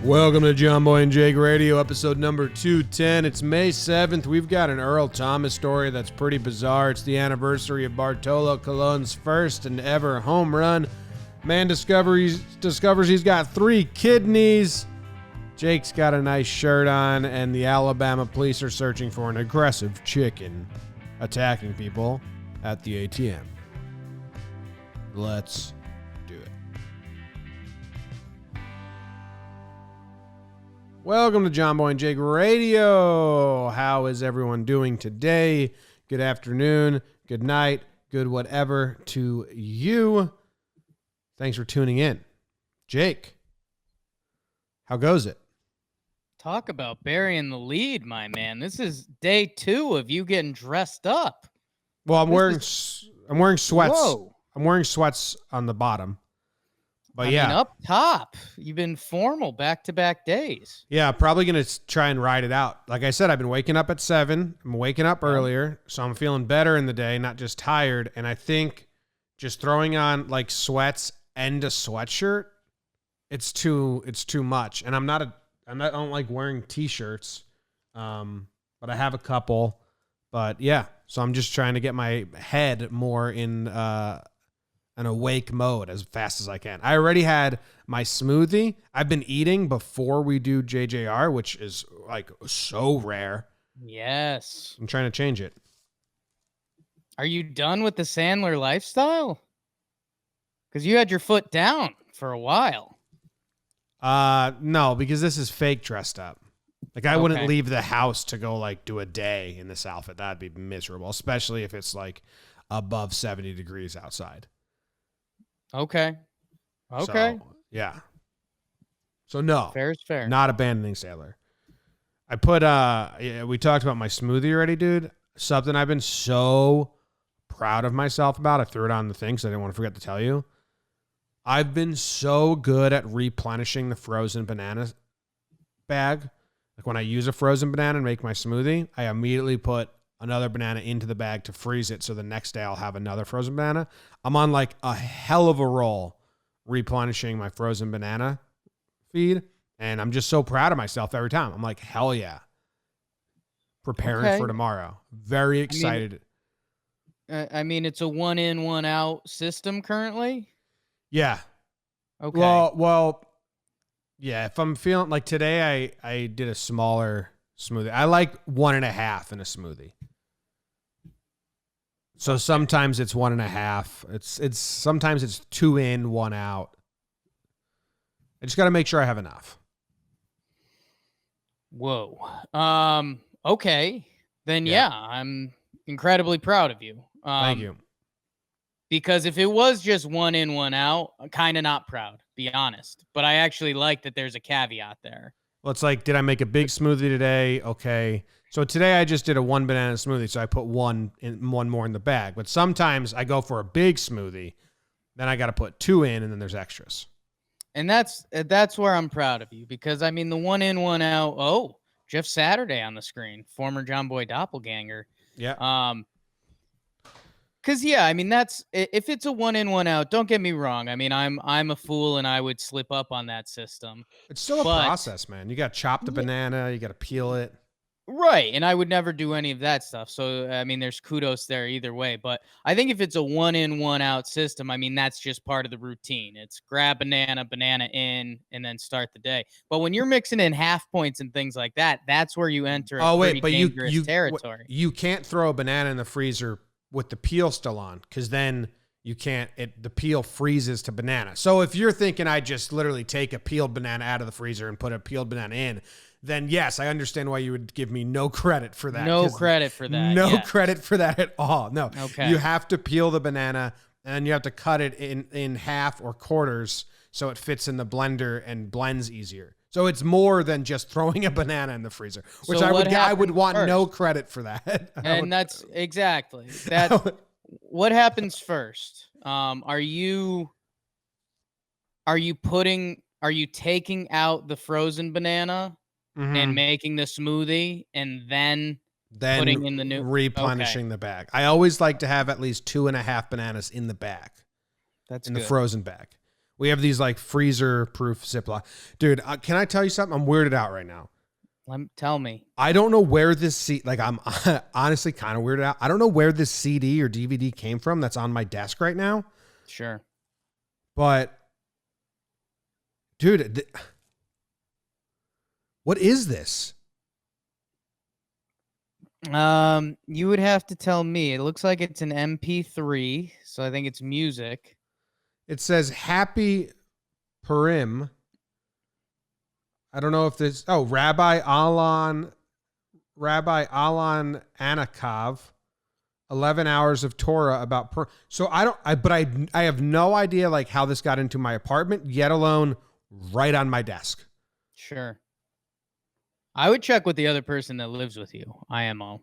Welcome to Jomboy and Jake Radio, episode number 210. It's May 7th. We've got an Earl Thomas story that's pretty bizarre. It's the anniversary of Bartolo Colon's first and ever home run. Man discovers he's got 3 kidneys. Jake's got a nice shirt on, and the Alabama police are searching for an aggressive chicken attacking people at the ATM. Let's do it. Welcome to Jomboy and Jake Radio. How is everyone doing today? Good afternoon, good night, good whatever to you. Thanks for tuning in. Jake, how goes it? Talk about burying the lead, my man. This is day 2 of you getting dressed up. Well, I'm wearing sweats. Whoa. I'm wearing sweats on the bottom. But I mean, up top, you've been formal back-to-back days. Yeah, probably going to try and ride it out. Like I said, I've been waking up at 7. I'm waking up earlier, so I'm feeling better in the day, not just tired. And I think just throwing on like sweats and a sweatshirt, it's too much. And I don't like wearing t-shirts, but I have a couple. But yeah, so I'm just trying to get my head more in an awake mode as fast as I can. I already had my smoothie. I've been eating before we do JJR, which is like so rare. Yes. I'm trying to change it. Are you done with the Sandler lifestyle? Because you had your foot down for a while. No, because this is fake dressed up. Like I wouldn't leave the house to go like do a day in this outfit. That'd be miserable, especially if it's like above 70 degrees outside. Okay. So, yeah. So no. Fair is fair. Not abandoning Sailor. I put we talked about my smoothie already, dude. Something I've been so proud of myself about. I threw it on the thing because I didn't want to forget to tell you. I've been so good at replenishing the frozen banana bag. Like when I use a frozen banana and make my smoothie, I immediately put another banana into the bag to freeze it so the next day I'll have another frozen banana. I'm on like a hell of a roll replenishing my frozen banana feed, and I'm just so proud of myself every time. I'm like, hell yeah. Preparing for tomorrow. Very excited. I mean, it's a 1 in, 1 out system currently? Yeah. Okay. Well, yeah, if I'm feeling like today I did a smaller smoothie. I like 1.5 in a smoothie. So sometimes it's 1.5. It's sometimes it's 2 in, 1 out. I just got to make sure I have enough. Whoa. Okay. Then yeah, I'm incredibly proud of you. Thank you. Because if it was just 1 in, 1 out, I'm kind of not proud, be honest. But I actually like that there's a caveat there. Well, it's like, did I make a big smoothie today? Okay. So today I just did a 1 banana smoothie, so I put one more in the bag. But sometimes I go for a big smoothie, then I got to put 2 in, and then there's extras. And that's where I'm proud of you, because I mean the 1 in, 1 out. Oh, Jeff Saturday on the screen, former Jomboy doppelganger. Yeah. Because I mean that's if it's a 1 in, 1 out. Don't get me wrong. I mean I'm a fool and I would slip up on that system. It's still a process, man. You got to chop the banana. You got to peel it. Right, and I would never do any of that stuff. So, I mean, there's kudos there either way. But I think if it's a 1 in, 1 out system, I mean, that's just part of the routine. It's grab banana in, and then start the day. But when you're mixing in half points and things like that, that's where you enter dangerous territory. You can't throw a banana in the freezer with the peel still on, because then you can't. The peel freezes to banana. So if you're thinking I just literally take a peeled banana out of the freezer and put a peeled banana in, then yes, I understand why you would give me no credit for that. No credit for that. No credit for that at all. No. Okay. You have to peel the banana and you have to cut it in half or quarters so it fits in the blender and blends easier. So it's more than just throwing a banana in the freezer, which I would want no credit for that. And that's exactly that. What happens first? Are you taking out the frozen banana and making the smoothie and then putting in the new replenishing the bag? I always like to have at least 2.5 bananas in the bag. That's in good. the frozen bag. We have these like freezer-proof Ziploc. Dude, can I tell you something? I'm weirded out right now. Tell me. I don't know where this I'm honestly kind of weirded out. I don't know where this CD or DVD came from that's on my desk right now. Sure. But, dude, what is this? You would have to tell me. It looks like it's an MP3, so I think it's music. It says Happy Purim. I don't know if this. Oh, Rabbi Alon Anakov, 11 hours of Torah about. So I have no idea like how this got into my apartment, yet alone right on my desk. Sure. I would check with the other person that lives with you. IMO.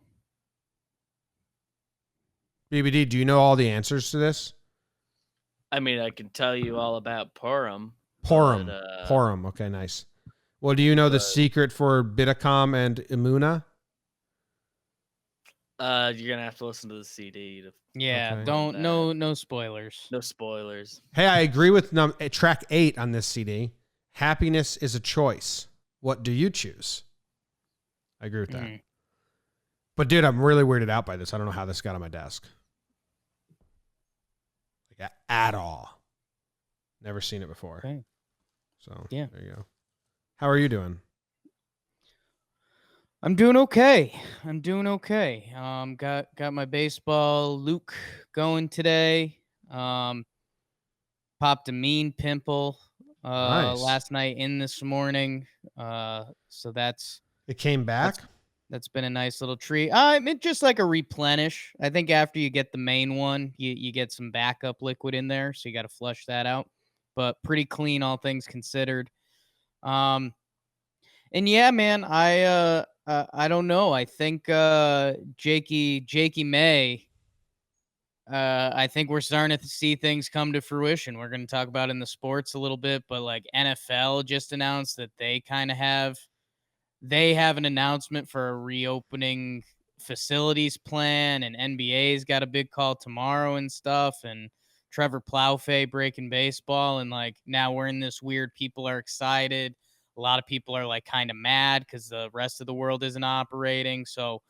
BBD, do you know all the answers to this? I mean, I can tell you all about Purim. Purim. But, Purim. Okay, nice. Well, do you know the secret for Bidacom and Imuna? You're gonna have to listen to the CD. Yeah, Okay. no spoilers. No spoilers. Hey, I agree with track 8 on this CD. Happiness is a choice. What do you choose? I agree with that. Mm. But dude, I'm really weirded out by this. I don't know how this got on my desk. Like at all. Never seen it before. Okay. So yeah, there you go. How are you doing? I'm doing okay. Got my baseball Luke going today. Popped a mean pimple Nice. last night in this morning. So It came back. That's been a nice little treat. It's just like a replenish. I think after you get the main one, you get some backup liquid in there, so you got to flush that out. But pretty clean, all things considered. And yeah, man, I don't know. I think Jakey May. I think we're starting to see things come to fruition. We're going to talk about in the sports a little bit, but like NFL just announced that they have an announcement for a reopening facilities plan, and NBA's got a big call tomorrow and stuff, and Trevor Plouffe breaking baseball, and like now we're in this weird, people are excited. A lot of people are like kind of mad because the rest of the world isn't operating. So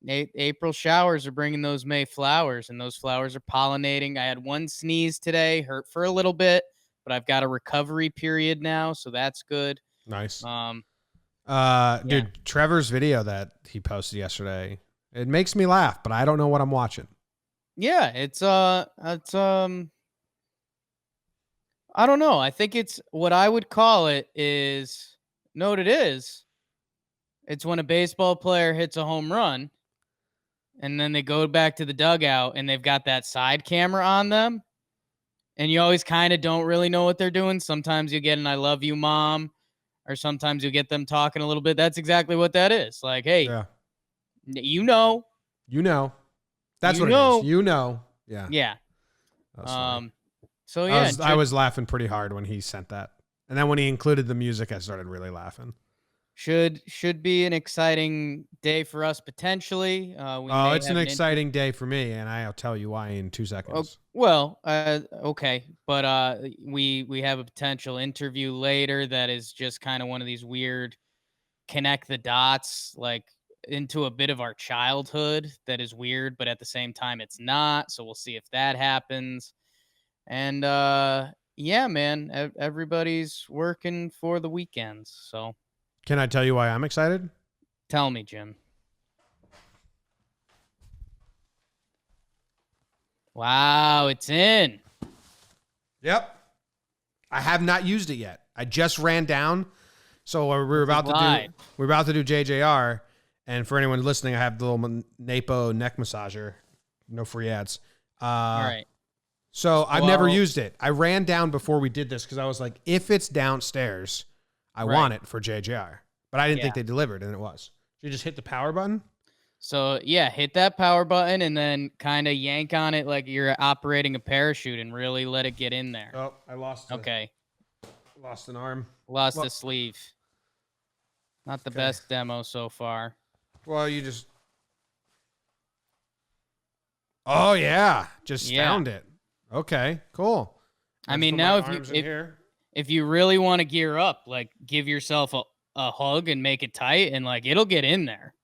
April showers are bringing those May flowers, and those flowers are pollinating. I had one sneeze today, hurt for a little bit, but I've got a recovery period now, so that's good. Nice. Yeah. Dude, Trevor's video that he posted yesterday, it makes me laugh, but I don't know what I'm watching. Yeah, it's I don't know. I think it's what I would call it is, know what it is? It's when a baseball player hits a home run and then they go back to the dugout and they've got that side camera on them. And you always kind of don't really know what they're doing. Sometimes you get an "I love you, mom," or sometimes you get them talking a little bit. That's exactly what that is. Like, hey, Yeah. you know. That's You what know. it is. You know. Yeah. Yeah. That was funny. So yeah, I was laughing pretty hard when he sent that. And then when he included the music, I started really laughing. Should be an exciting day for us potentially. It's an exciting day for me, and I'll tell you why in 2 seconds. Okay, but we have a potential interview later that is just kind of one of these weird connect the dots, like into a bit of our childhood that is weird, but at the same time it's not. So we'll see if that happens. And yeah, man, everybody's working for the weekends. So Can I tell you why I'm excited? tell me, Jim. Wow, it's in. Yep. I have not used it yet. I just ran down. So we're about to do JJR, and for anyone listening, I have the little Napo neck massager. No free ads. All right. So I've never used it. I ran down before we did this because I was like, if it's downstairs, I want it for JJR. But I didn't think they delivered, and it was. So you just hit the power button? So, yeah, hit that power button and then kind of yank on it like you're operating a parachute and really let it get in there. Oh, I lost lost an arm. Lost a sleeve. Not the best demo so far. Well, you just... Oh, yeah. Just found it. Okay, cool. I Let's mean, put now my arms in here. if you really want to gear up, like give yourself a hug and make it tight, and like it'll get in there.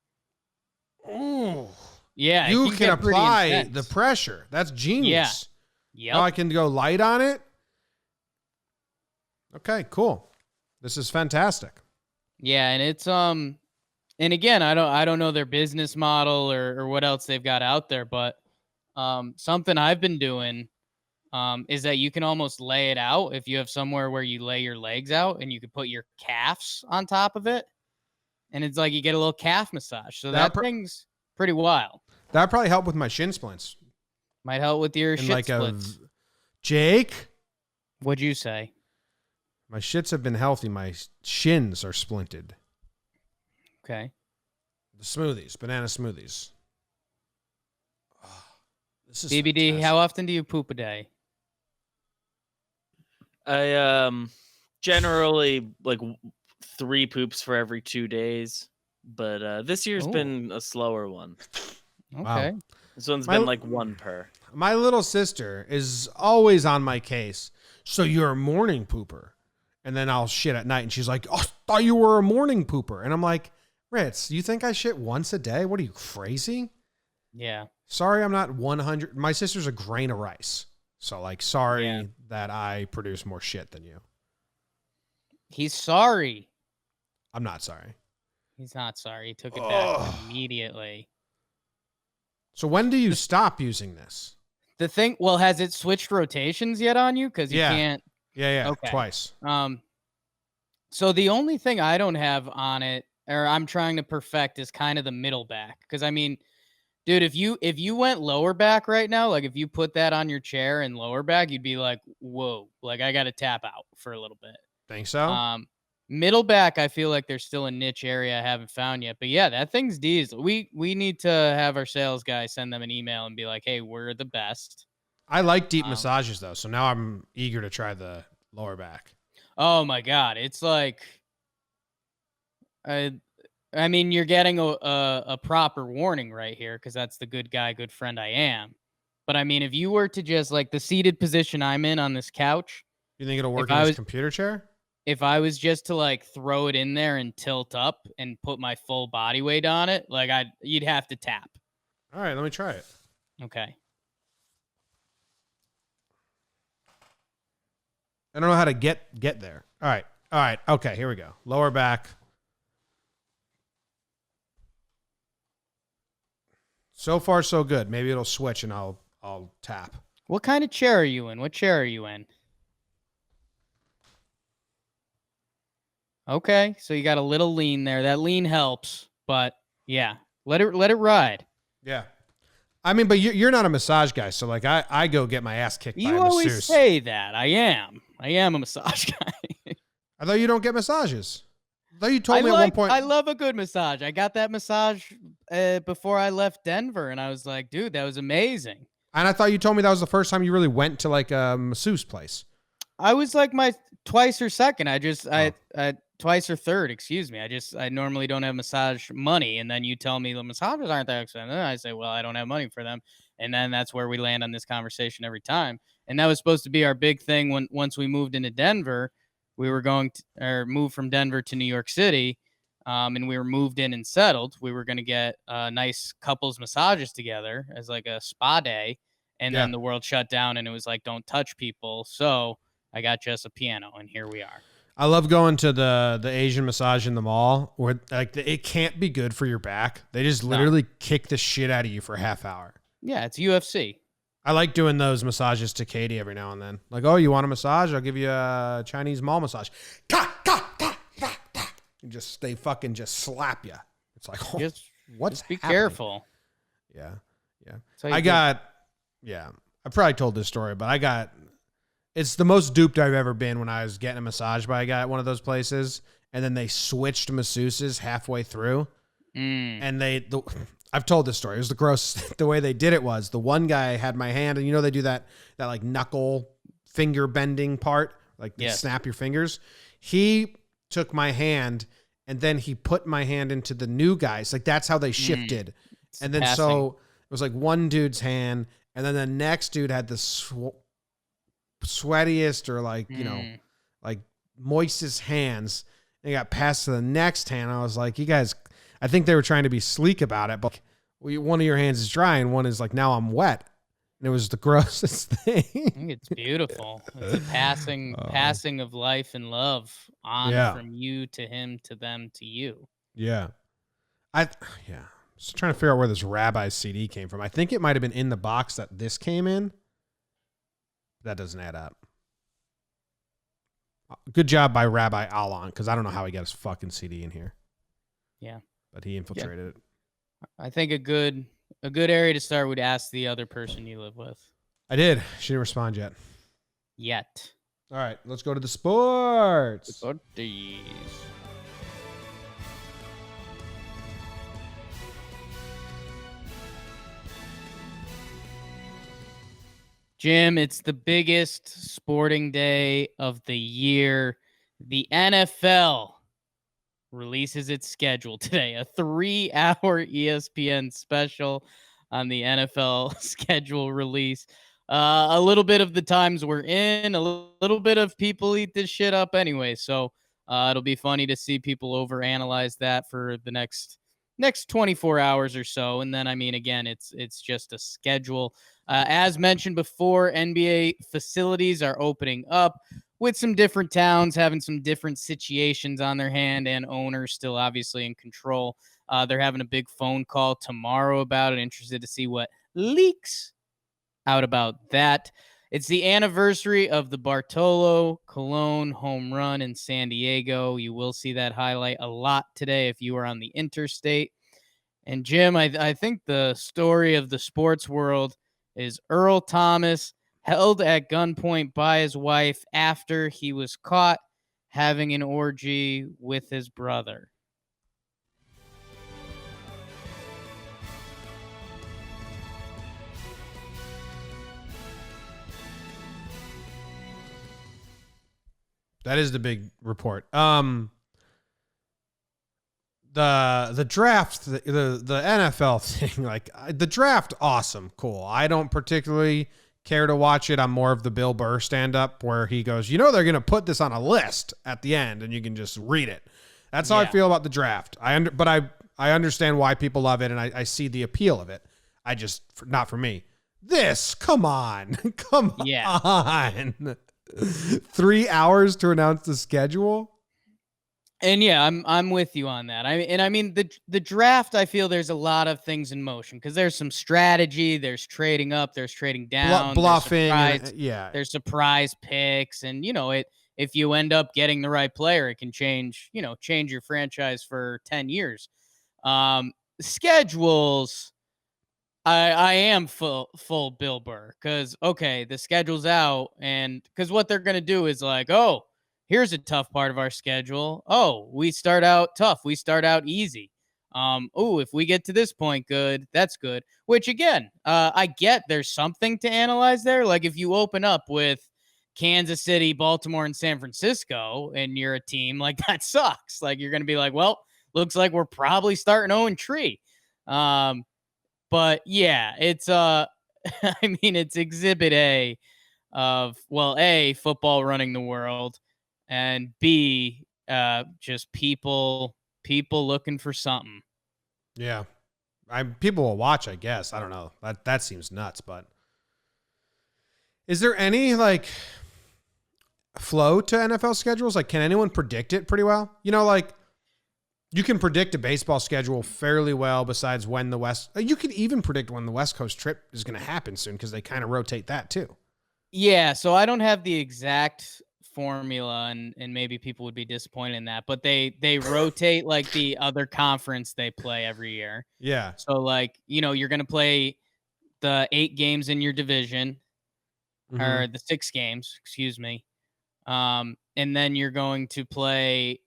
Ooh. Yeah, it You can can get pretty apply intense. the pressure. That's genius. Yep. Now I can go light on it. Okay, cool. This is fantastic. Yeah, and it's and again, I don't know their business model or what else they've got out there, but something I've been doing is that you can almost lay it out if you have somewhere where you lay your legs out and you can put your calves on top of it, and it's like you get a little calf massage. So that thing's pretty wild. That'd probably help with my shin splints. Might help with your And shit like splits. Jake, What'd you say? my shits have been healthy. My shins are splinted. Okay. The smoothies, banana smoothies. Oh, this is BBD, fantastic. how often do you poop a day? I generally like 3 poops for every 2 days, but this year's Ooh. been a slower one. Okay. Wow. This one's been like 1 per. My little sister is always on my case. So you're a morning pooper. And then I'll shit at night. And she's like, oh, I thought you were a morning pooper. And I'm like, Ritz, you think I shit once a day? What are you, crazy? Yeah. Sorry, I'm not 100. My sister's a grain of rice. So, like, sorry that I produce more shit than you. He's sorry. I'm not sorry. He's not sorry. He took it back immediately. So when do you stop using this? The thing, well, has it switched rotations yet on you? Because you can't. Yeah, Okay. twice. So the only thing I don't have on it, or I'm trying to perfect, is kind of the middle back. Because I mean, dude, if you went lower back right now, like if you put that on your chair and lower back, you'd be like, whoa, like I got to tap out for a little bit. Think so? Middle back, I feel like there's still a niche area I haven't found yet. But yeah, that thing's diesel. We need to have our sales guy send them an email and be like, hey, we're the best. I like deep massages, though. So now I'm eager to try the lower back. Oh, my God. It's like, I mean, you're getting a proper warning right here because that's the good guy, good friend I am. But I mean, if you were to just like the seated position I'm in on this couch. You think it'll work in this computer chair? If I was just to like throw it in there and tilt up and put my full body weight on it, like you'd have to tap. All right, let me try it. Okay. I don't know how to get there. All right. Okay, here we go. Lower back. So far, so good. Maybe it'll switch and I'll tap. What kind of chair are you in? What chair are you in? Okay, so you got a little lean there. That lean helps, but yeah, let it ride. Yeah. I mean, but you're not a massage guy, so like I go get my ass kicked by a You masseuse. always say that. I am a massage guy. I thought you don't get massages. I thought you told me at one point. I love a good massage. I got that massage before I left Denver, and I was like, dude, that was amazing. And I thought you told me that was the first time you really went to like a masseuse place. I was like my twice or second. I twice or third, excuse me. I normally don't have massage money. And then you tell me the massages aren't that expensive. And I say, well, I don't have money for them. And then that's where we land on this conversation every time. And that was supposed to be our big thing once we moved into Denver. We were going to move from Denver to New York City. And we were moved in and settled. We were going to get nice couples massages together as like a spa day. And then the world shut down and it was like, don't touch people. So I got just a piano and here we are. I love going to the Asian massage in the mall where like it can't be good for your back. They just literally kick the shit out of you for a half hour. Yeah, it's UFC. I like doing those massages to Katie every now and then. Like, oh, you want a massage? I'll give you a Chinese mall massage. They fucking just slap you. It's like, oh, what's just be happening? careful. Yeah. I probably told this story, but it's the most duped I've ever been when I was getting a massage by a guy at one of those places, and then they switched masseuses halfway through. And I've told this story. It was the grossest. The way they did it was the one guy had my hand, and you know they do that like knuckle finger bending part, like they snap your fingers. He took my hand, and then he put my hand into the new guy's. Like that's how they shifted. And then so it was like one dude's hand, and then the next dude had the sweatiest or like, like moistest hands. And got passed to the next hand. I was like, you guys, I think they were trying to be sleek about it, but one of your hands is dry and one is like, now I'm wet. And it was the grossest thing. I think it's beautiful. It's a passing of life and love on from you to him to them to you. Yeah. Just trying to figure out where this Rabbi CD came from. I think it might have been in the box that this came in. That doesn't add up. Good job by Rabbi Alon, because I don't know how he got his fucking CD in here. Yeah. But he infiltrated it. I think a good area to start would ask the other person you live with. I did. She didn't respond yet. All right, let's go to the sports. Jim, it's the biggest sporting day of the year. The NFL releases its schedule today, a 3-hour ESPN special on the NFL schedule release. A little bit of the times we're in, a little bit of people eat this shit up anyway. So it'll be funny to see people overanalyze that for the next 24 hours or so. And then, I mean, again, it's just a schedule. As mentioned before, NBA facilities are opening up with some different towns having some different situations on their hand and owners still obviously in control. They're having a big phone call tomorrow about it. Interested to see what leaks out about that. It's the anniversary of the Bartolo Colon home run in San Diego. You will see that highlight a lot today if you are on the interstate. And Jim, I think the story of the sports world is Earl Thomas held at gunpoint by his wife after he was caught having an orgy with his brother. That is the big report. The draft, the NFL thing, like the draft, awesome, cool. I don't particularly care to watch it. I'm more of the Bill Burr stand-up where he goes, they're going to put this on a list at the end and you can just read it. That's how I feel about the draft. But I understand why people love it and I see the appeal of it. Not for me. Come on. Come on. 3 hours to announce the schedule. And I'm with you on that. I mean the draft, I feel there's a lot of things in motion because there's some strategy, there's trading up, there's trading down, bluffing, there's surprise picks, and if you end up getting the right player, it can change your franchise for 10 years. Schedules, I am full Bill Burr because the schedule's out, and because what they're gonna do is like, oh, here's a tough part of our schedule. Oh, we start out tough. We start out easy. If we get to this point, good. That's good. Which again, I get there's something to analyze there. Like if you open up with Kansas City, Baltimore, and San Francisco, and you're a team, like that sucks. Like you're gonna be like, well, looks like we're probably starting 0-3. But yeah, it's I mean, it's exhibit A of A, football running the world, and B, just people looking for something. Yeah. People will watch, I guess. I don't know. That seems nuts, but is there any like flow to NFL schedules? Like, can anyone predict it pretty well? Like you can predict a baseball schedule fairly well besides when you could even predict when the West Coast trip is going to happen soon because they kind of rotate that too. Yeah, so I don't have the exact formula, and maybe people would be disappointed in that, but they rotate like the other conference they play every year. Yeah. So like, you're going to play the 8 games in your division, or the 6 games, excuse me. And then you're going to play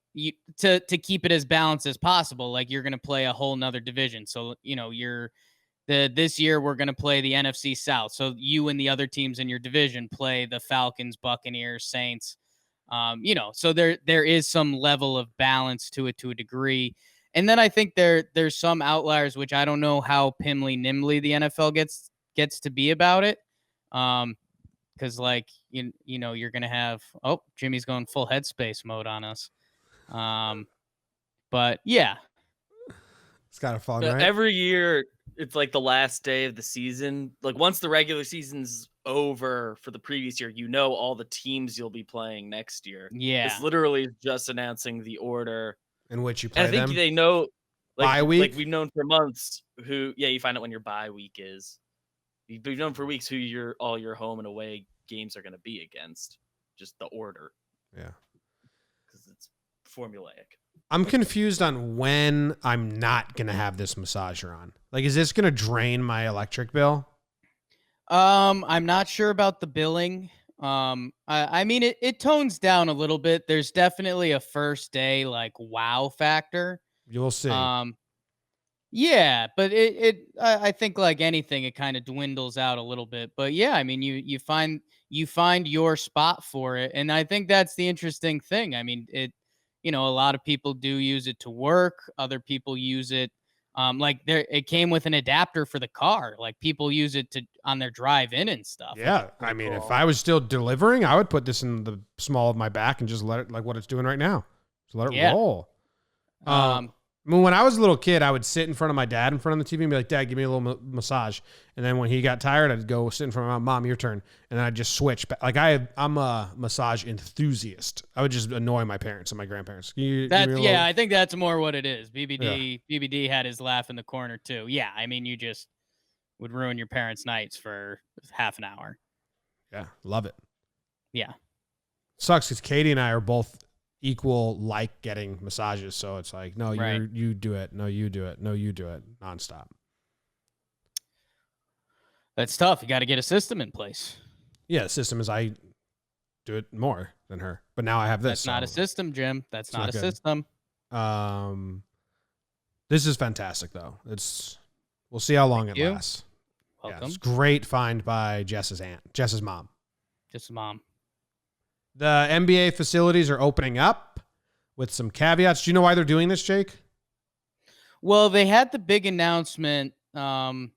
to keep it as balanced as possible. Like you're going to play a whole nother division. So, this year we're going to play the NFC South. So you and the other teams in your division play the Falcons, Buccaneers, Saints. So there is some level of balance to it to a degree. And then I think there's some outliers, which I don't know how nimbly the NFL gets to be about it. Because because like you're gonna have Jimmy's going full headspace mode on us. But yeah, It's kind of fun, right? Every year, it's like the last day of the season. Like once the regular season's over for the previous year, all the teams you'll be playing next year. yeah, This literally is just announcing the order. In which you And play I think them. they know, Bye like week? we've known for months you find out when your bye week is. We've known for weeks who all your home and away games are going to be against. Just the order. Yeah. Because it's formulaic. I'm confused on when I'm not going to have this massager on. Like, is this going to drain my electric bill? I'm not sure about the billing. I mean, it tones down a little bit. There's definitely a first day like wow factor. You'll see. Yeah, but I think like anything, it kind of dwindles out a little bit. But yeah, I mean, you find your spot for it, and I think that's the interesting thing. I mean, a lot of people do use it to work. Other people use it, it came with an adapter for the car. Like people use it on their drive in and stuff. Yeah, I mean, if I was still delivering, I would put this in the small of my back and just let it like what it's doing right now. Just let it roll. I mean, when I was a little kid, I would sit in front of my dad in front of the TV and be like, "Dad, give me a little massage." And then when he got tired, I'd go sit in front of my mom, "Your turn." And then I'd just switch. Like I'm a massage enthusiast. I would just annoy my parents and my grandparents. I think that's more what it is. BBD had his laugh in the corner too. Yeah, I mean, you just would ruin your parents' nights for half an hour. Yeah, love it. Yeah. Sucks because Katie and I are both equal like getting massages, so it's like, no, you do it, no, you do it, no, you do it, nonstop. That's tough. You got to get a system in place. Yeah, the system is I do it more than her, but now I have this. That's not a system, Jim. That's not a system. This is fantastic though. We'll see how long it lasts. Welcome. Yeah, it's great find by Jess's mom. Jess's mom. The NBA facilities are opening up with some caveats. Do you know why they're doing this, Jake? Well, they had the big announcement. What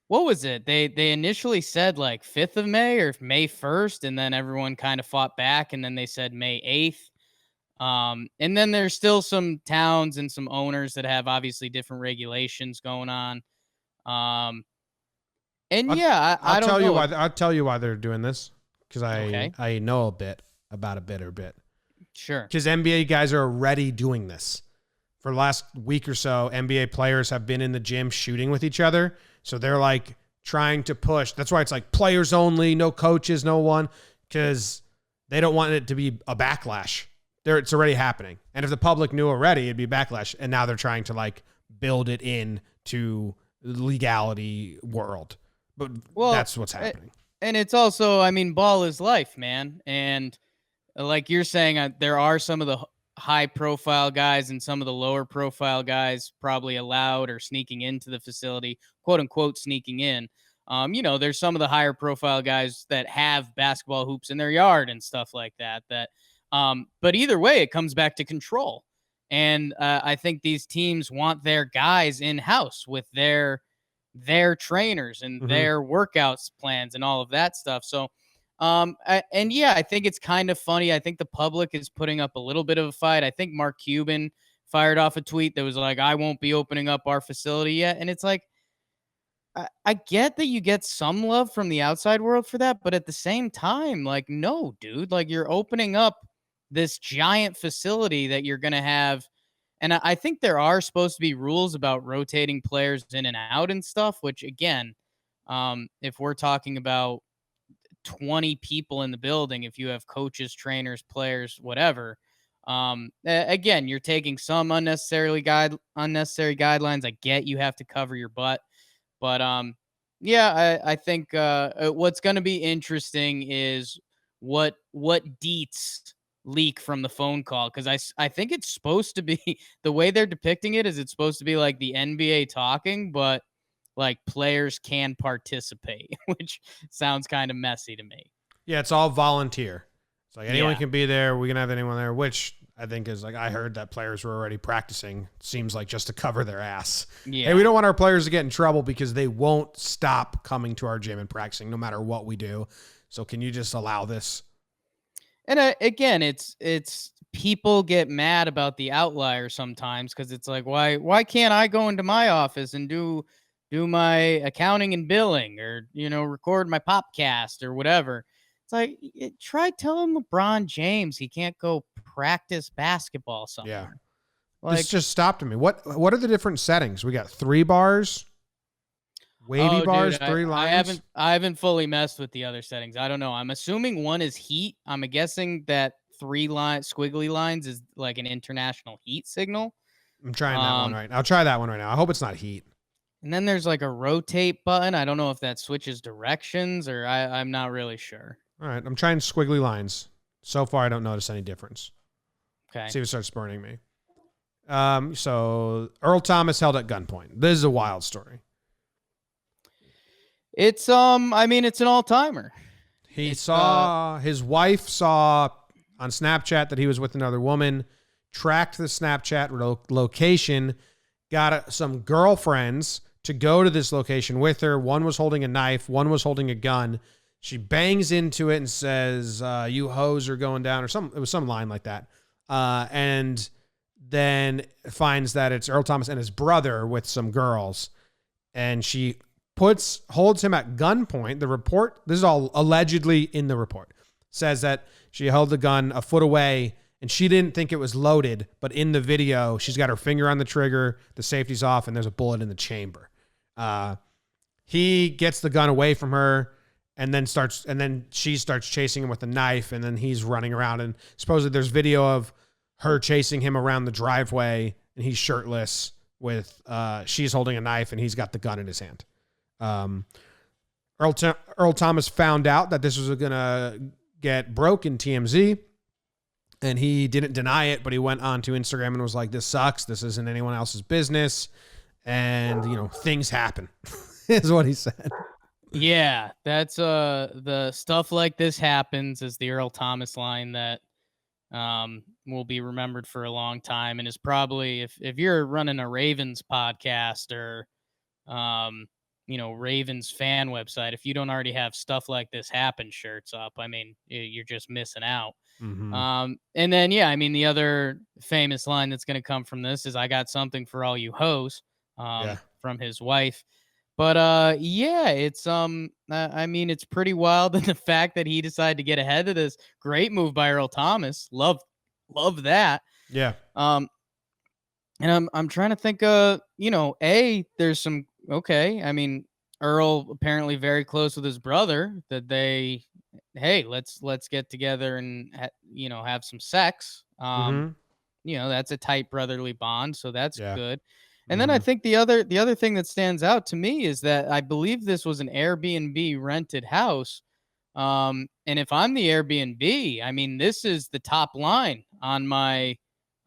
was it? They initially said like 5th of May or May 1st, and then everyone kind of fought back, and then they said May 8th. And then there's still some towns and some owners that have obviously different regulations going on. I'll tell you why. I'll tell you why they're doing this. Because I know a bit about a bit. Sure. Because NBA guys are already doing this. For the last week or so, NBA players have been in the gym shooting with each other. So they're like trying to push. That's why it's like players only, no coaches, no one. Because they don't want it to be a backlash. It's already happening. And if the public knew already, it'd be backlash. And now they're trying to like build it in to the legality world. But that's what's happening. And it's also, I mean, ball is life, man. And like you're saying, there are some of the high profile guys and some of the lower profile guys probably allowed or sneaking into the facility, quote unquote, sneaking in. There's some of the higher profile guys that have basketball hoops in their yard and stuff like that. But either way, it comes back to control. And I think these teams want their guys in house with their trainers and their workouts plans and all of that stuff. So, I think it's kind of funny. I think the public is putting up a little bit of a fight. I think Mark Cuban fired off a tweet that was like, "I won't be opening up our facility yet." And it's like, I get that you get some love from the outside world for that, but at the same time, like, no, dude, like you're opening up this giant facility that you're going to have. And I think there are supposed to be rules about rotating players in and out and stuff, which again, if we're talking about 20 people in the building, if you have coaches, trainers, players, whatever, again, you're taking some unnecessary guidelines. I get you have to cover your butt, but I think what's going to be interesting is what deets leak from the phone call, because I think it's supposed to be the way they're depicting it is it's supposed to be like the NBA talking, but like players can participate, which sounds kind of messy to me. Yeah, it's all volunteer. It's like anyone can be there. We can have anyone there, which I think is like, I heard that players were already practicing. Seems like just to cover their ass. Yeah. Hey, we don't want our players to get in trouble because they won't stop coming to our gym and practicing no matter what we do. So can you just allow this? And again, it's people get mad about the outlier sometimes because it's like, why can't I go into my office and do my accounting and billing, or record my podcast or whatever? It's like, try telling LeBron James he can't go practice basketball Yeah. somewhere. This just stopped me. What are the different settings? We got 3 bars, wavy bars, dude, 3 lines. I haven't fully messed with the other settings. I don't know. I'm assuming one is heat. I'm guessing that 3 squiggly lines is like an international heat signal. I'm trying that one right now. I'll try that one right now. I hope it's not heat. And then there's like a rotate button. I don't know if that switches directions, or I'm not really sure. All right. I'm trying squiggly lines. So far, I don't notice any difference. Okay. See if it starts burning me. So Earl Thomas held at gunpoint. This is a wild story. It's I mean, it's an all-timer. His wife saw on Snapchat that he was with another woman, tracked the Snapchat location, got some girlfriends to go to this location with her. One was holding a knife, one was holding a gun. She bangs into it and says, "You hoes are going down," or it was some line like that. And then finds that it's Earl Thomas and his brother with some girls, and she holds him at gunpoint. The report, this is all allegedly in the report, says that she held the gun a foot away and she didn't think it was loaded, but in the video, she's got her finger on the trigger, the safety's off, and there's a bullet in the chamber. He gets the gun away from her and then she starts chasing him with a knife, and then he's running around, and supposedly there's video of her chasing him around the driveway, and he's shirtless with she's holding a knife and he's got the gun in his hand. Earl Thomas found out that this was going to get broke in TMZ, and he didn't deny it, but he went on to Instagram and was like, "This sucks. This isn't anyone else's business." And, things happen is what he said. Yeah, that's the stuff like this happens is the Earl Thomas line that will be remembered for a long time, and is probably, if you're running a Ravens podcast or Ravens fan website, if you don't already have stuff like this happen shirts up, I mean, you're just missing out. Mm-hmm. And then, yeah, I mean, the other famous line that's going to come from this is, "I got something for all you hoes," from his wife. But yeah, it's I mean, it's pretty wild, and the fact that he decided to get ahead of this, great move by Earl Thomas. Love that. Yeah. And I'm trying to think, there's some, okay. I mean, Earl apparently very close with his brother, that hey, let's get together and have some sex. Mm-hmm. That's a tight brotherly bond, so that's good. And Mm-hmm. then I think the other thing that stands out to me is that I believe this was an Airbnb rented house. And if I'm the Airbnb, I mean, this is the top line on my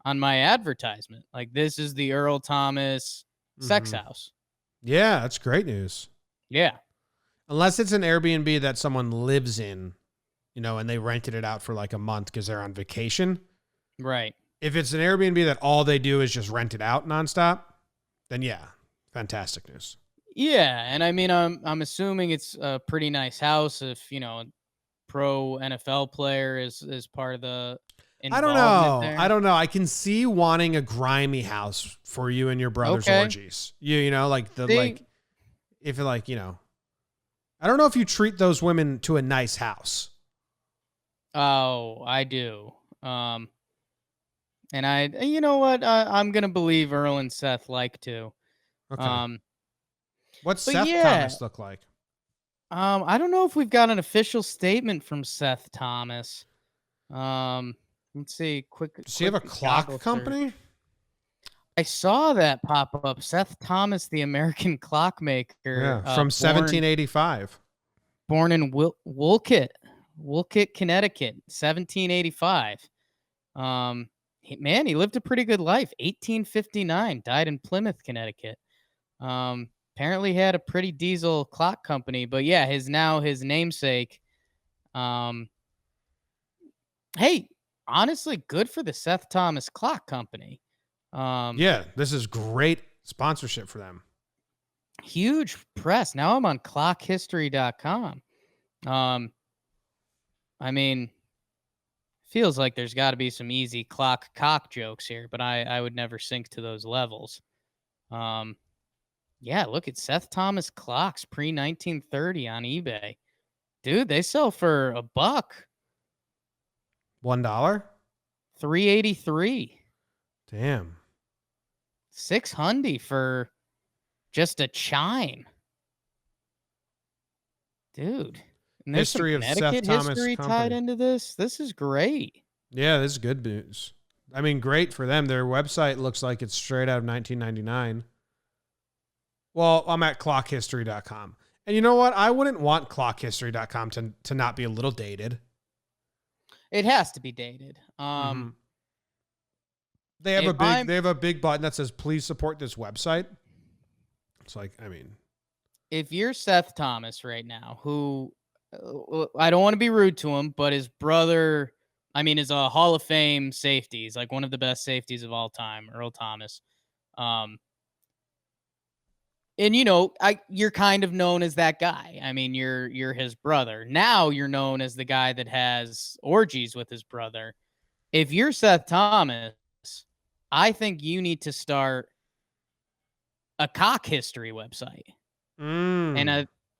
advertisement. Like, this is the Earl Thomas sex house. Yeah, that's great news. Yeah. Unless it's an Airbnb that someone lives in, and they rented it out for like a month because they're on vacation. Right. If it's an Airbnb that all they do is just rent it out nonstop, then yeah, fantastic news. Yeah, and I mean, I'm assuming it's a pretty nice house. If a pro NFL player is part of the involvement. I don't know. I can see wanting a grimy house for you and your brother's orgies. If I don't know if you treat those women to a nice house. Oh, I do. And you know what? I'm gonna believe Earl and Seth like to. Okay. What's Seth Thomas look like? I don't know if we've got an official statement from Seth Thomas. Let's see. Does he have a clock company? I saw that pop up. Seth Thomas, the American clockmaker. Yeah, from 1785. Born in Wolcott, Connecticut, 1785. Man, he lived a pretty good life. 1859, died in Plymouth, Connecticut. Apparently had a pretty diesel clock company, but yeah, his namesake. Hey, honestly, good for the Seth Thomas Clock Company. Yeah, this is great sponsorship for them. Huge press. Now I'm on clockhistory.com. I mean, feels like there's got to be some easy clock cock jokes here, but I would never sink to those levels. Yeah, look at Seth Thomas clocks pre 1930 on eBay. Dude, they sell for $1. $1? $383. Damn. $600 for just a chime. Dude. And there's History some of Seth Connecticut Thomas history Company. tied into this. This is great. Yeah, this is good news. I mean, great for them. Their website looks like it's straight out of 1999. Well, I'm at clockhistory.com. And you know what? I wouldn't want clockhistory.com to not be a little dated. It has to be dated. Mhm. They have a big button that says please support this website. It's like, I mean, if you're Seth Thomas right now, who I don't want to be rude to him, but his brother, I mean, is a Hall of Fame safety. He's like one of the best safeties of all time, Earl Thomas. And you're kind of known as that guy. I mean, you're his brother. Now you're known as the guy that has orgies with his brother. If you're Seth Thomas, I think you need to start a cock history website.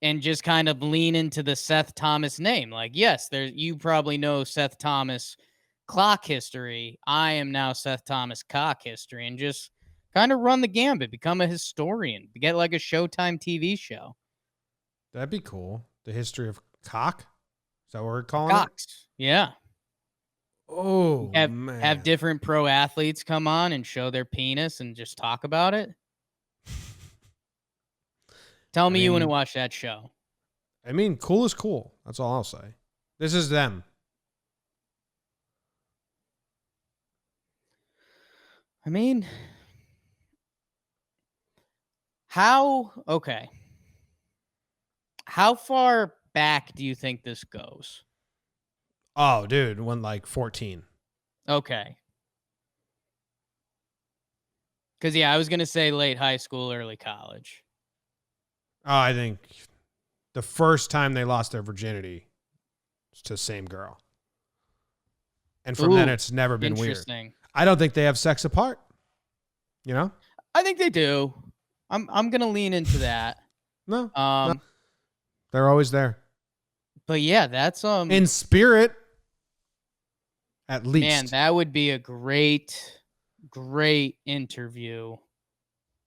And just kind of lean into the Seth Thomas name. Like, yes, you probably know Seth Thomas clock history. I am now Seth Thomas cock history, and just kind of run the gambit, become a historian, get like a Showtime TV show. That'd be cool. The history of cock. Is that what we're calling Cocks. Yeah. Oh, man. Have different pro athletes come on and show their penis and just talk about it. Tell me you wouldn't watch that show. I mean, cool is cool. That's all I'll say. This is them. I mean, okay. How far back do you think this goes? Oh, dude, when like 14. Okay. Because, yeah, I was going to say late high school, early college. Oh, I think the first time they lost their virginity was to the same girl. And from then, it's never been weird. I don't think they have sex apart. You know? I think they do. I'm going to lean into that. No. They're always there. But, yeah, that's... in spirit, at least. Man, that would be a great interview.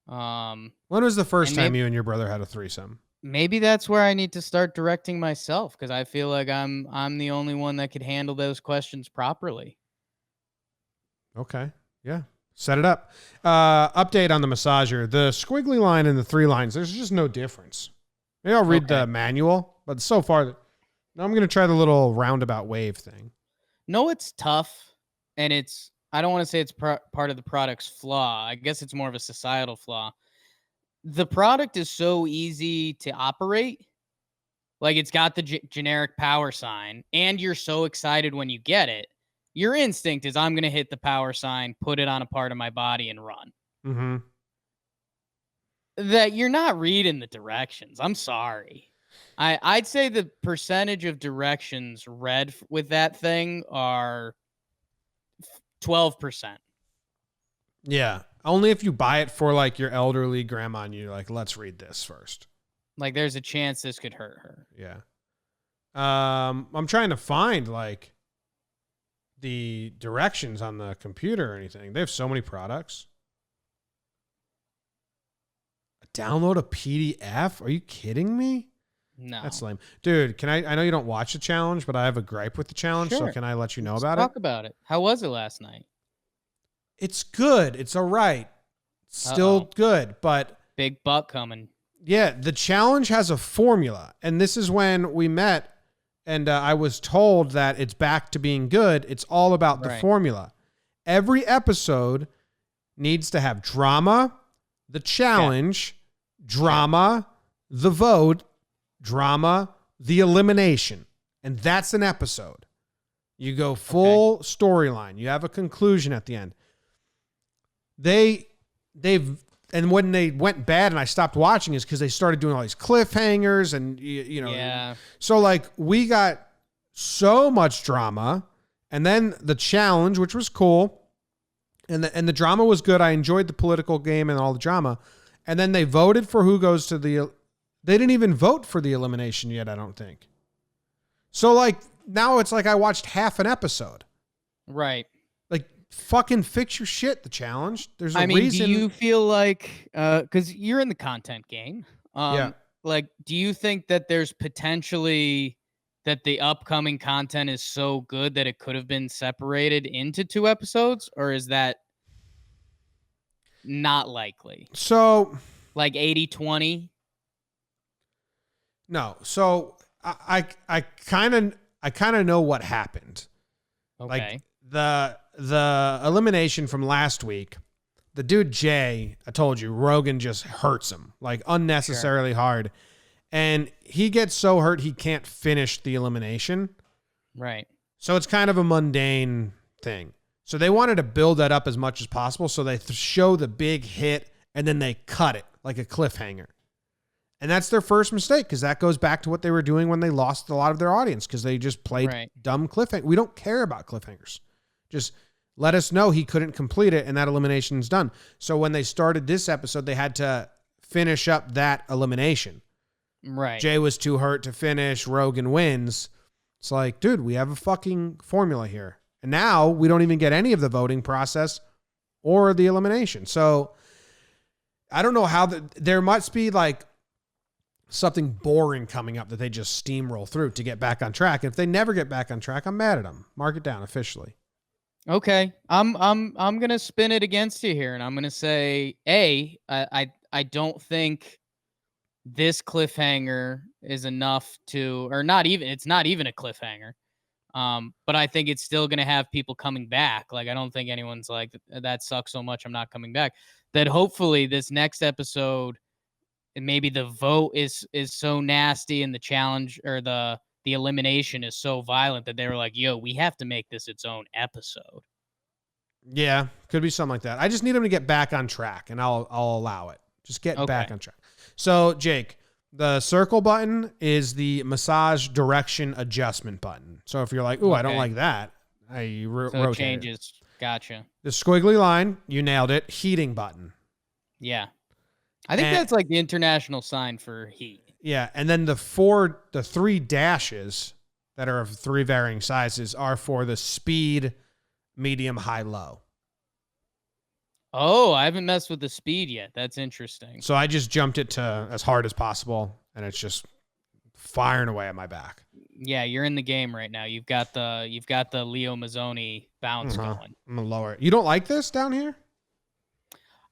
When was the first time you and your brother had a threesome? Maybe that's where I need to start directing myself, because I feel like I'm the only one that could handle those questions properly. Okay. Yeah. Set it up. Update on the massager. The squiggly line and the 3 lines, there's just no difference. Maybe I'll read the manual, but so far, now I'm going to try the little roundabout wave thing. No, it's tough, and I don't want to say it's part of the product's flaw. I guess it's more of a societal flaw. The product is so easy to operate. Like, it's got the generic power sign, and you're so excited when you get it. Your instinct is, I'm going to hit the power sign, put it on a part of my body, and run. Mm-hmm. That you're not reading the directions. I'm sorry. I'd say the percentage of directions read with that thing are 12%. Yeah. Only if you buy it for like your elderly grandma and you're like, let's read this first. Like, there's a chance this could hurt her. Yeah. I'm trying to find like the directions on the computer or anything. They have so many products. Download a PDF? Are you kidding me? No. That's lame. Dude, I know you don't watch the challenge, but I have a gripe with the challenge, so can I let you know about it? Talk about it. How was it last night? It's good. It's all right. Still good, but... Big buck coming. Yeah, the challenge has a formula, and this is when we met, and I was told that it's back to being good. It's all about the formula. Every episode needs to have drama, the challenge, drama, the vote, drama, the elimination. And that's an episode. You go full storyline. You have a conclusion at the end. And when they went bad and I stopped watching is because they started doing all these cliffhangers and, you know. Yeah. So, like, we got so much drama. And then the challenge, which was cool. And the drama was good. I enjoyed the political game and all the drama. And then they voted for who goes to the... They didn't even vote for the elimination yet, I don't think. So, like, now it's like I watched half an episode. Right. Like, fucking fix your shit, the challenge. There's a reason. Do you feel like, because you're in the content game, Yeah. like, do you think that there's potentially that the upcoming content is so good that it could have been separated into 2 episodes, or is that not likely? So, Like 80-20? no. So, I kind of know what happened. Okay. Like, the elimination from last week, the dude Jay, I told you, Rogan just hurts him, like, unnecessarily hard. And he gets so hurt he can't finish the elimination. Right. So it's kind of a mundane thing. So they wanted to build that up as much as possible. So they show the big hit and then they cut it like a cliffhanger. And that's their first mistake because that goes back to what they were doing when they lost a lot of their audience because they just played dumb cliffhangers. We don't care about cliffhangers. Just let us know he couldn't complete it and that elimination's done. So when they started this episode, they had to finish up that elimination. Right. Jay was too hurt to finish. Rogan wins. It's like, dude, we have a fucking formula here. And now we don't even get any of the voting process or the elimination. So I don't know how there must be like something boring coming up that they just steamroll through to get back on track. And if they never get back on track, I'm mad at them. Mark it down officially. Okay. I'm gonna spin it against you here, and I'm gonna say I don't think this cliffhanger is enough to, or not even, it's not even a cliffhanger. But I think it's still gonna have people coming back. Like, I don't think anyone's like, that sucks so much, I'm not coming back. That hopefully this next episode, and maybe the vote is so nasty and the challenge or the elimination is so violent that they were like, yo, we have to make this its own episode. Yeah, could be something like that. I just need them to get back on track and I'll allow it. Just get back on track. So, Jake, the circle button is the massage direction adjustment button. So if you're like, ooh, I don't like that, I rotate changes. it. Gotcha. The squiggly line, you nailed it. Heating button. Yeah. I think that's like the international sign for heat. Yeah, and then the 3 dashes that are of 3 varying sizes are for the speed, medium, high, low. Oh, I haven't messed with the speed yet. That's interesting. So I just jumped it to as hard as possible, and it's just firing away at my back. Yeah, you're in the game right now. You've got the Leo Mazzoni bounce going. I'm gonna lower it. You don't like this down here?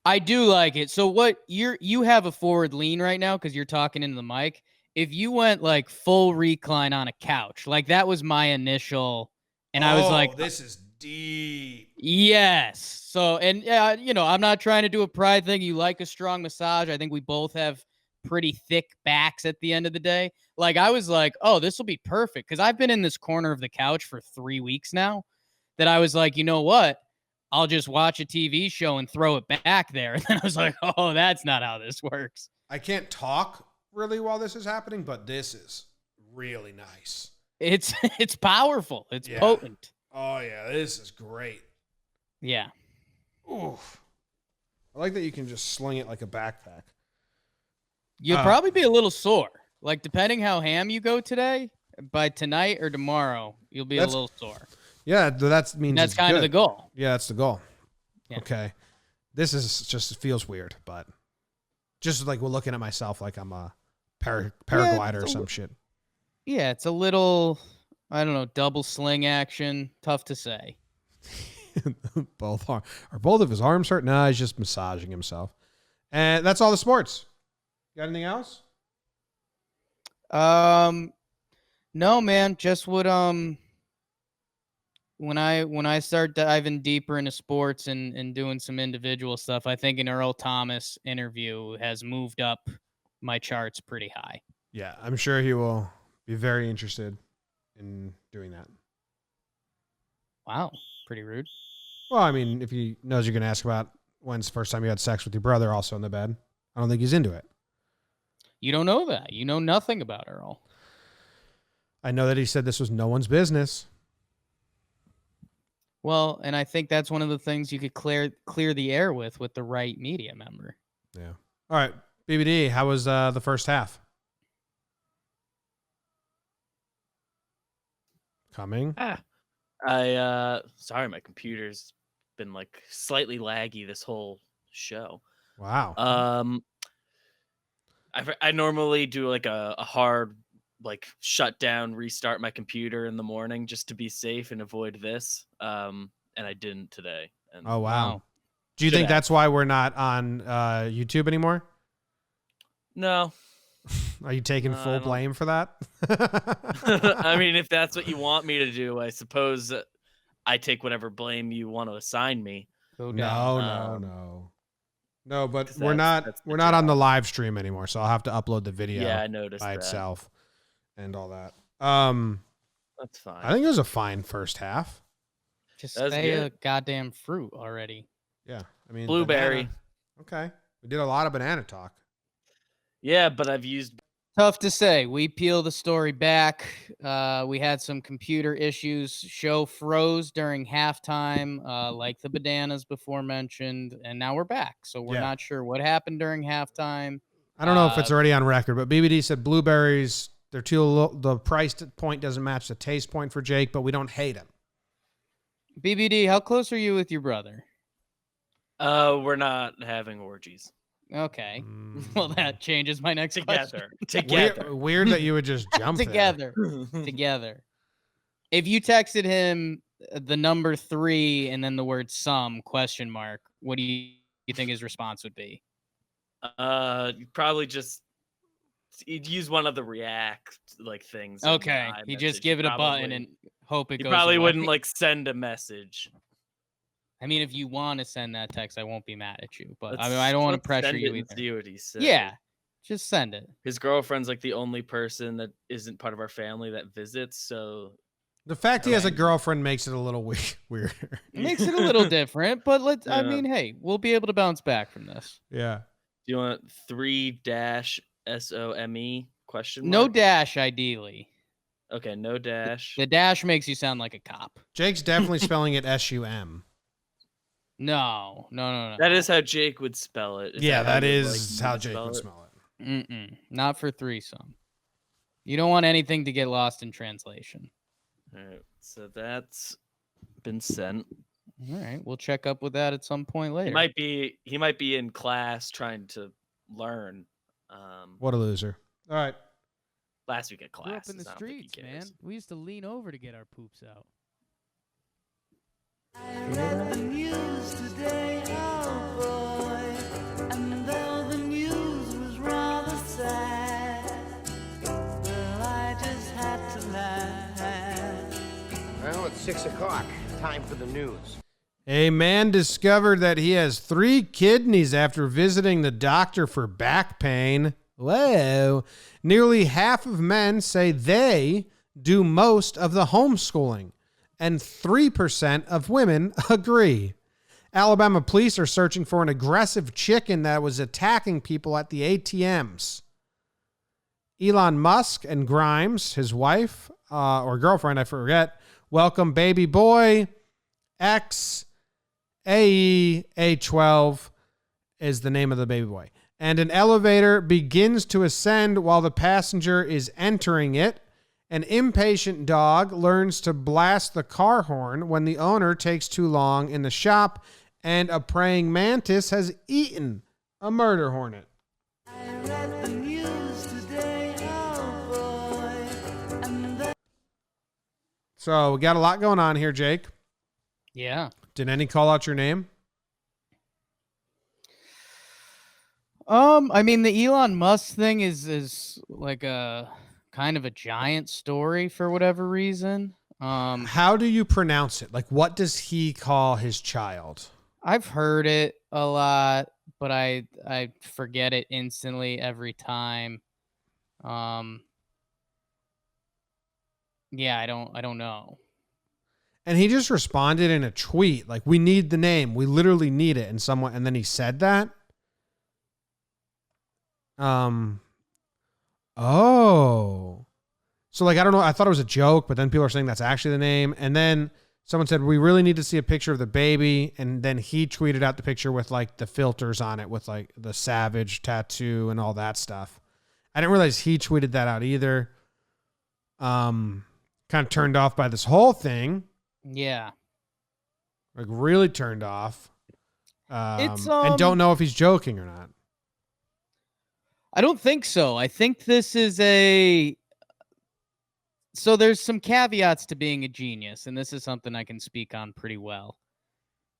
I do like it. So what you have a forward lean right now because you're talking into the mic. If you went like full recline on a couch, like that was my initial, and I was like, this is deep. Yes. So, and yeah, I'm not trying to do a pride thing. You like a strong massage. I think we both have pretty thick backs at the end of the day. Like I was like, oh, this will be perfect. Cause I've been in this corner of the couch for 3 weeks now that I was like, you know what? I'll just watch a TV show and throw it back there. And then I was like, oh, that's not how this works. I can't talk really while this is happening, but this is really nice. It's powerful. It's potent. Oh yeah, this is great. Yeah. Oof. I like that you can just sling it like a backpack. You'll probably be a little sore. Like, depending how ham you go today, by tonight or tomorrow, you'll be a little sore. Yeah, that means that's kind of the goal. Yeah, that's the goal. Yeah. Okay. This is just, it feels weird, but just like we're looking at myself like I'm a paraglider or some shit. Yeah, it's a little, I don't know, double sling action. Tough to say. Both of his arms hurt? No, he's just massaging himself. And that's all the sports. Got anything else? No, man. Just would when I start diving deeper into sports and doing some individual stuff, I think an Earl Thomas interview has moved up my charts pretty high. Yeah, I'm sure he will be very interested in doing that. Wow, pretty rude. Well, I mean, if he knows you're going to ask about when's the first time you had sex with your brother, also in the bed, I don't think he's into it. You don't know that. You know nothing about Earl. I know that he said this was no one's business. Well, and I think that's one of the things you could clear the air with the right media member. Yeah. All right, BBD, how was the first half? Coming. Sorry, my computer's been like slightly laggy this whole show. Wow. I normally do like a hard like shut down, restart my computer in the morning just to be safe and avoid this. And I didn't today. And Oh, wow. Wow. Do you Should think have. that's why we're not on YouTube anymore? No. Are you taking I full don't- blame for that? I mean, if that's what you want me to do, I suppose I take whatever blame you want to assign me. Go down. No, but 'Cause we're that's the not on the job. live stream anymore, so I'll have to upload the video Yeah, I noticed by that. itself and all that. That's fine. I think it was a fine first half. Just That was say a good. goddamn fruit already. Yeah, I mean Blueberry. banana. Okay, we did a lot of banana talk. Yeah, but I've used Tough to say. We peel the story back. We had some computer issues. Show froze during halftime, like the bananas before mentioned, and now we're back. So we're Yeah. not sure what happened during halftime. I don't know if it's already on record, but BBD said blueberries. They're too low. The price point doesn't match the taste point for Jake, but we don't hate him. BBD, how close are you with your brother? we're not having orgies. Okay. Well, that changes my next question. Together. Weird that you would just jump there. Together. Together. If you texted him the number 3 and then the word some ? What do you think his response would be? You'd probably just he'd use one of the React like things. in Okay. He just iMessage. give it a button Probably- and hope it He goes probably away. wouldn't like send a message. I mean, if you want to send that text, I won't be mad at you. But I Let's- mean, I don't want to let's pressure send you it and either. see what he says. Yeah. Just send it. His girlfriend's like the only person that isn't part of our family that visits, so The fact he has a Okay. girlfriend makes it a little weirder. It makes it a little different, but I Yeah. mean, hey, we'll be able to bounce back from this. Yeah. do you want 3-SOME question No mark? dash, ideally. Okay, no dash. The dash makes you sound like a cop. Jake's definitely spelling it SUM. No. That is how Jake would spell it. Yeah, how that you'd is like me how to Jake spell would it? smell it. Not for threesome. You don't want anything to get lost in translation. All right, so that's been sent. All right, we'll check up with that at some point later. He might be in class trying to learn. What a loser. All right. Last week at class. Grew up in the I don't think he streets, man. cares. We used to lean over to get our poops out. I read the news today, oh boy, and though the news was rather sad, well, I just had to laugh. Well, it's 6 o'clock. Time for the news. A man discovered that he has 3 kidneys after visiting the doctor for back pain. Whoa. Nearly half of men say they do most of the homeschooling, and 3% of women agree. Alabama police are searching for an aggressive chicken that was attacking people at the ATMs. Elon Musk and Grimes, his wife or girlfriend, I forget, welcome baby boy XAE-A12 is the name of the baby boy. And an elevator begins to ascend while the passenger is entering it. An impatient dog learns to blast the car horn when the owner takes too long in the shop, and a praying mantis has eaten a murder hornet. I read the news today, oh boy, and though So we got a lot going on here, Jake. Yeah. Did any call out your name? I mean, the Elon Musk thing is like a kind of a giant story for whatever reason. How do you pronounce it? Like, what does he call his child? I've heard it a lot, but I forget it instantly every time. Yeah, I don't know. And he just responded in a tweet like, "We need the name. We literally need it." And then he said that. Oh. So like, I don't know. I thought it was a joke, but then people are saying that's actually the name. And then someone said, "We really need to see a picture of the baby." And then he tweeted out the picture with like the filters on it with like the Savage tattoo and all that stuff. I didn't realize he tweeted that out either. Kind of turned off by this whole thing. Yeah. Like really turned off. It's and don't know if he's joking or not. I don't think so. I think this is so there's some caveats to being a genius, and this is something I can speak on pretty well.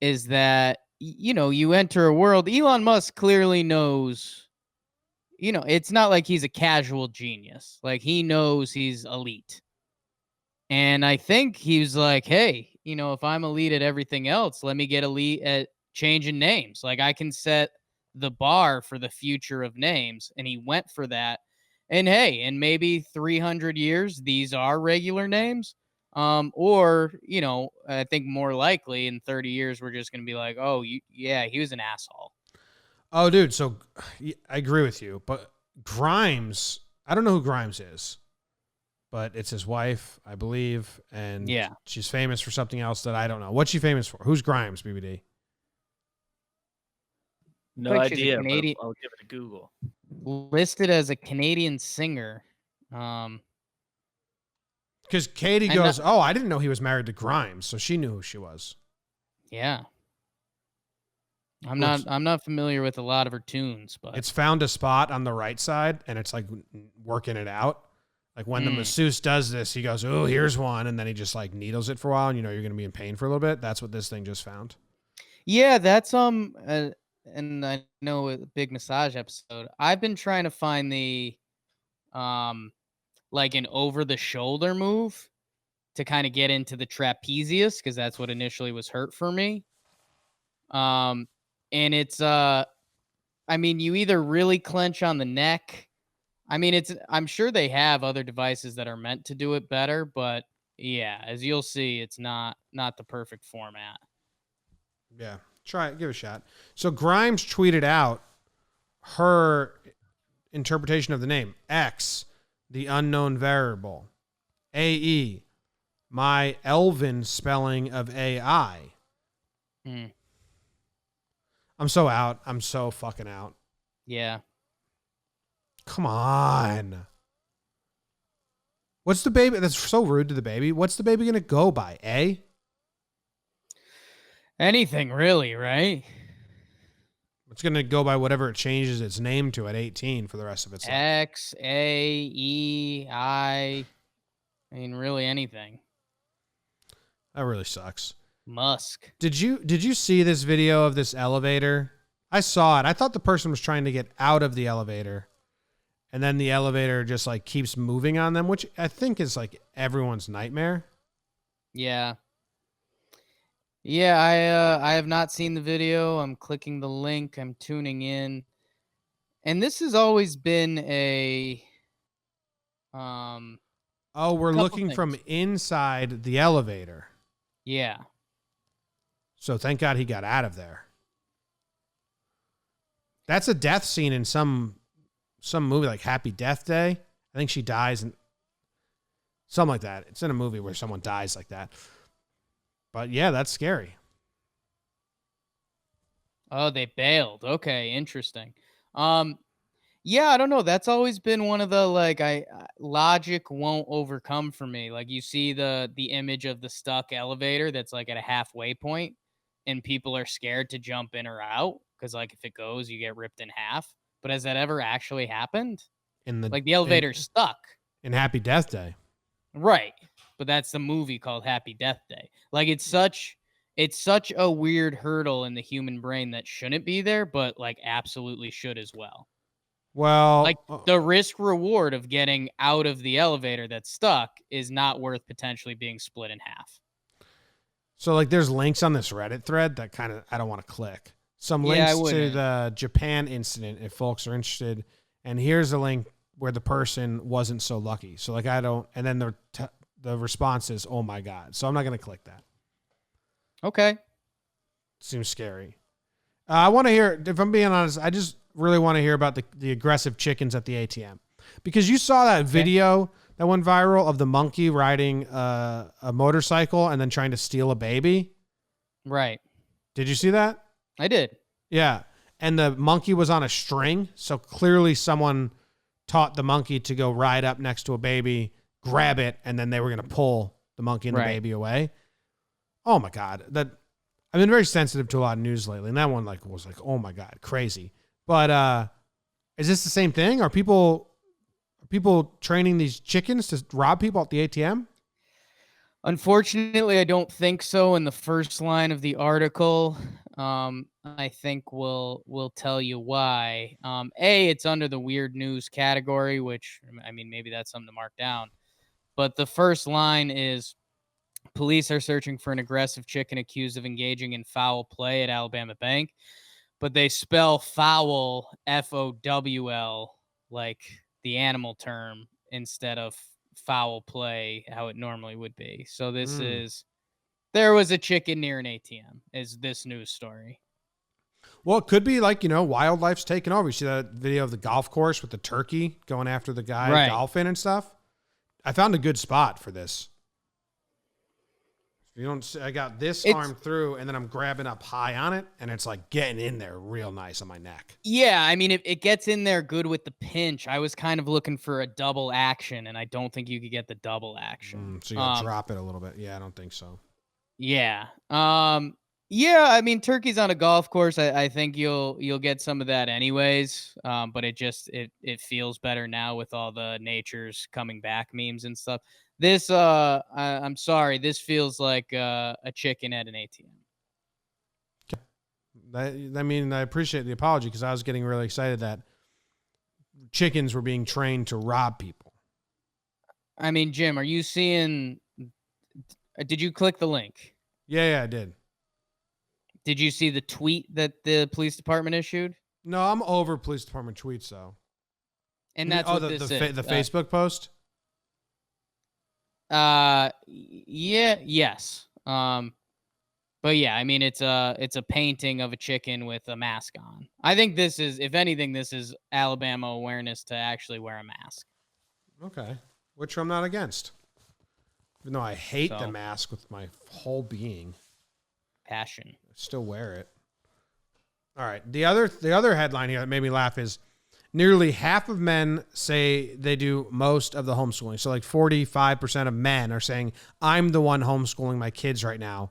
Is that you enter a world. Elon Musk clearly knows. It's not like he's a casual genius. Like he knows he's elite. And I think he was like, hey, if I'm elite at everything else, let me get elite at changing names. Like I can set the bar for the future of names. And he went for that. And hey, in maybe 300 years, these are regular names. Or, I think more likely in 30 years, we're just going to be like, oh, yeah, he was an asshole. Oh, dude. So I agree with you. But Grimes, I don't know who Grimes is. But it's his wife, I believe, and yeah, she's famous for something else that I don't know. What's she famous for? Who's Grimes, BBD? No idea, but I'll give it a Google. Listed as a Canadian singer. Because Katie goes, "Oh, I didn't know he was married to Grimes," so she knew who she was. Yeah, I'm not familiar with a lot of her tunes, but it's found a spot on the right side, and it's like working it out. Like when the masseuse does this, he goes, "Oh, here's one," and then he just like needles it for a while, and you're going to be in pain for a little bit. That's what this thing just found. Yeah, that's and I know a big massage episode. I've been trying to find the like an over the shoulder move to kind of get into the trapezius because that's what initially was hurt for me. And it's I mean, you either really clench on the neck. I mean, I'm sure they have other devices that are meant to do it better, but yeah, as you'll see, it's not the perfect format. Yeah, try it, give it a shot. So Grimes tweeted out her interpretation of the name. X, the unknown variable. AE, my elven spelling of AI. I'm so out. I'm so fucking out. Yeah. Come on. What's the baby? That's so rude to the baby. What's the baby going to go by? A? Anything really, right? It's going to go by whatever it changes its name to at 18 for the rest of its life. X, A, E, I. I mean, really anything. That really sucks. Musk. Did you see this video of this elevator? I saw it. I thought the person was trying to get out of the elevator. And then the elevator just like keeps moving on them, which I think is like everyone's nightmare. Yeah. Yeah, I have not seen the video. I'm clicking the link. I'm tuning in. And this has always been a we're looking from inside the elevator. Yeah. So thank God he got out of there. That's a death scene in some movie like Happy Death Day. I think she dies and something like that. It's in a movie where someone dies like that. But yeah, that's scary. Oh, they bailed. Okay, interesting. Yeah, I don't know. That's always been one of the like logic won't overcome for me. Like you see the image of the stuck elevator that's like at a halfway point and people are scared to jump in or out because like if it goes, you get ripped in half. But has that ever actually happened? Like the elevator's stuck. In Happy Death Day. Right. But that's the movie called Happy Death Day. Like it's such a weird hurdle in the human brain that shouldn't be there, but like absolutely should as well. Well, like the risk reward of getting out of the elevator that's stuck is not worth potentially being split in half. So like there's links on this Reddit thread that kind of I don't want to click. Some links to the Japan incident if folks are interested. And here's a link where the person wasn't so lucky. So like I don't, and then the response is, oh my God. So I'm not going to click that. Okay. Seems scary. I want to hear, if I'm being honest, I just really want to hear about the aggressive chickens at the ATM. Because you saw that video that went viral of the monkey riding a motorcycle and then trying to steal a baby. Right. Did you see that? I did. Yeah. And the monkey was on a string. So clearly someone taught the monkey to go ride up next to a baby, grab it, and then they were going to pull the monkey and the baby away. Oh my God. I've been very sensitive to a lot of news lately. And that one was like, oh my God, crazy. But is this the same thing? Are people training these chickens to rob people at the ATM? Unfortunately, I don't think so. In the first line of the article, I think we'll tell you why. It's under the weird news category, which, I mean, maybe that's something to mark down. But the first line is, police are searching for an aggressive chicken accused of engaging in foul play at Alabama Bank. But they spell foul, Fowl, like the animal term, instead of foul play, how it normally would be. So this is, there was a chicken near an ATM, is this news story. Well, it could be like, wildlife's taking over. You see that video of the golf course with the turkey going after the guy golfing and stuff? I found a good spot for this. You don't. I got this arm through, and then I'm grabbing up high on it, and it's like getting in there real nice on my neck. Yeah, I mean, it gets in there good with the pinch. I was kind of looking for a double action, and I don't think you could get the double action. So you gotta drop it a little bit. Yeah, I don't think so. Yeah. Yeah, I mean, turkey's on a golf course. I think you'll get some of that anyways. But it feels better now with all the nature's coming back memes and stuff. This, I'm sorry, this feels like a chicken at an ATM. I mean, I appreciate the apology because I was getting really excited that chickens were being trained to rob people. I mean, Jim, are you seeing? Did you click the link? Yeah, I did. Did you see the tweet that the police department issued? No, I'm over police department tweets though. And that's what this is. The Facebook post. Yes. But yeah, I mean, it's a painting of a chicken with a mask on. I think this is, if anything, this is Alabama awareness to actually wear a mask. Okay, which I'm not against, even though I hate the mask with my whole being. Passion. I still wear it. All right. The other headline here that made me laugh is nearly half of men say they do most of the homeschooling. So like 45% of men are saying, I'm the one homeschooling my kids right now.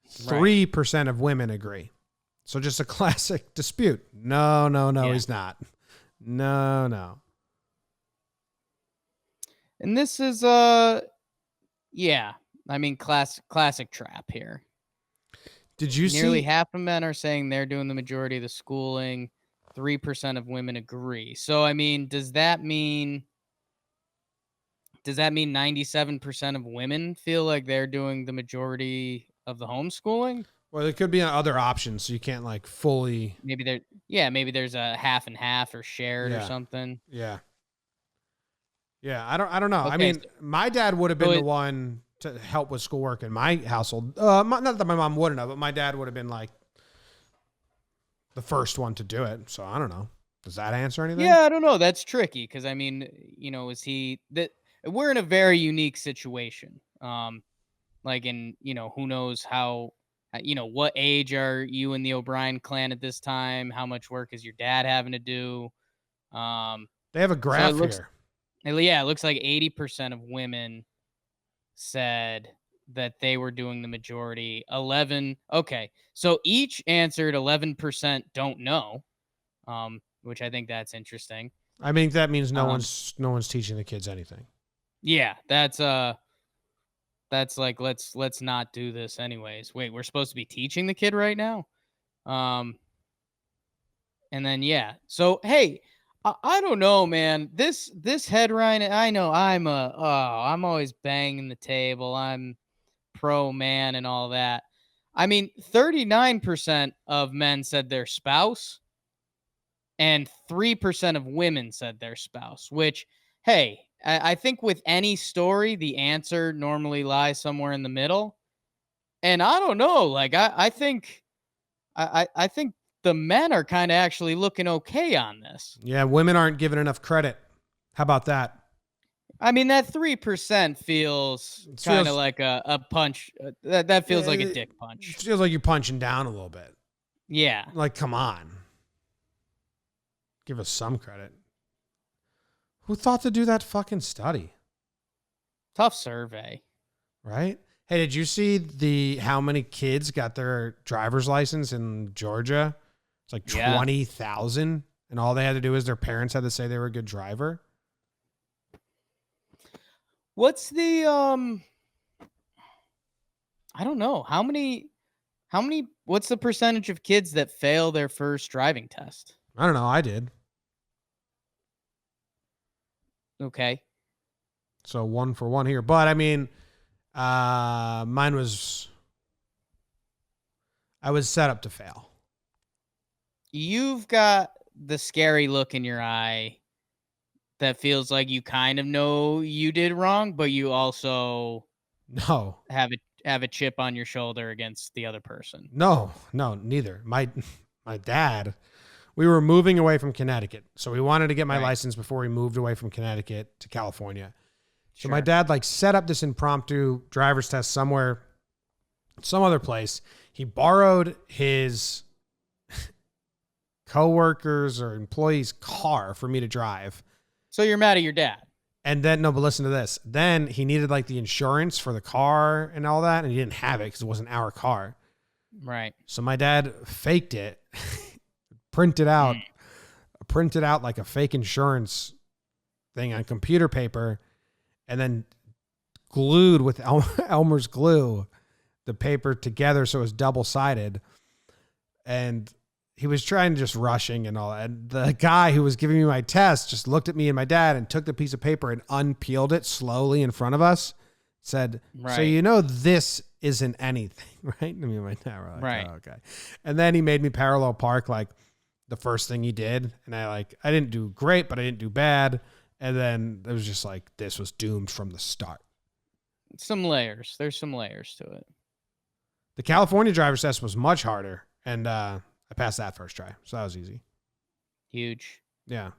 3% of women agree. So just a classic dispute. No, he's not. No. And this is, yeah, I mean, classic trap here. Did you see? Nearly half of men are saying they're doing the majority of the schooling. 3% of women agree. So, I mean, does that mean 97% of women feel like they're doing the majority of the homeschooling? Well, there could be other options, so you can't like fully. Maybe there's a half and half or shared or something. Yeah. I don't know. Okay, I mean, my dad would have been the one to help with schoolwork in my household. Not that my mom wouldn't have, but my dad would have been like the first one to do it. So I don't know. Does that answer anything? Yeah, I don't know. That's tricky because I mean, is he that we're in a very unique situation. Like in, who knows how, what age are you in the O'Brien clan at this time? How much work is your dad having to do? They have a graph here. Yeah, it looks like 80% of women said that they were doing the majority. 11. Okay. So each answered 11% don't know, which I think that's interesting. I mean, that means no one's teaching the kids anything. Yeah, that's like, let's not do this anyways. Wait, we're supposed to be teaching the kid right now? And then, yeah. So, hey, I don't know, man. This headline, I know I'm always banging the table. I'm pro man and all that. I mean, 39% of men said their spouse and 3% of women said their spouse, which, hey, I think with any story, the answer normally lies somewhere in the middle. And I don't know, like I think I think the men are kind of actually looking okay on this. Yeah, women aren't given enough credit. How about that? I mean, that 3% feels It kind of feels- like a punch. That feels like a It dick punch. feels like you're punching down a little bit. Yeah. Like, come on. Give us some credit. Who thought to do that fucking study? Tough survey. Right? Hey, did you see how many kids got their driver's license in Georgia? It's like Yeah. 20,000, and all they had to do is their parents had to say they were a good driver. What's the I don't know. How many what's the percentage of kids that fail their first driving test? I don't know. I did. Okay. So 1 for 1 here. But I mean, mine was, I was set up to fail. You've got the scary look in your eye that feels like you kind of know you did wrong, but you also No, have a chip on your shoulder against the other person. no, neither. My dad, we were moving away from Connecticut. So we wanted to get my Right. license before we moved away from Connecticut to California. So my Sure. dad like set up this impromptu driver's test somewhere, some other place. He borrowed his coworkers or employee's car for me to drive. So you're mad at your dad. And then, no, but listen to this. Then he needed like the insurance for the car and all that. And he didn't have it because it wasn't our car. Right. So my dad faked it, printed out like a fake insurance thing on computer paper, and then glued with Elmer's glue the paper together so it was double-sided. And he was trying to just rushing and all that. And the guy who was giving me my test just looked at me and my dad and took the piece of paper and unpeeled it slowly in front of us. Said, so Right. you know this isn't anything, right? I mean, my dad were like, Right. oh, okay. And then he made me parallel park like the first thing he did. And I didn't do great, but I didn't do bad. And then it was just like, this was doomed from the start. Some layers. There's some layers to it. The California driver's test was much harder. And I passed that first try. So that was easy. Huge. Yeah.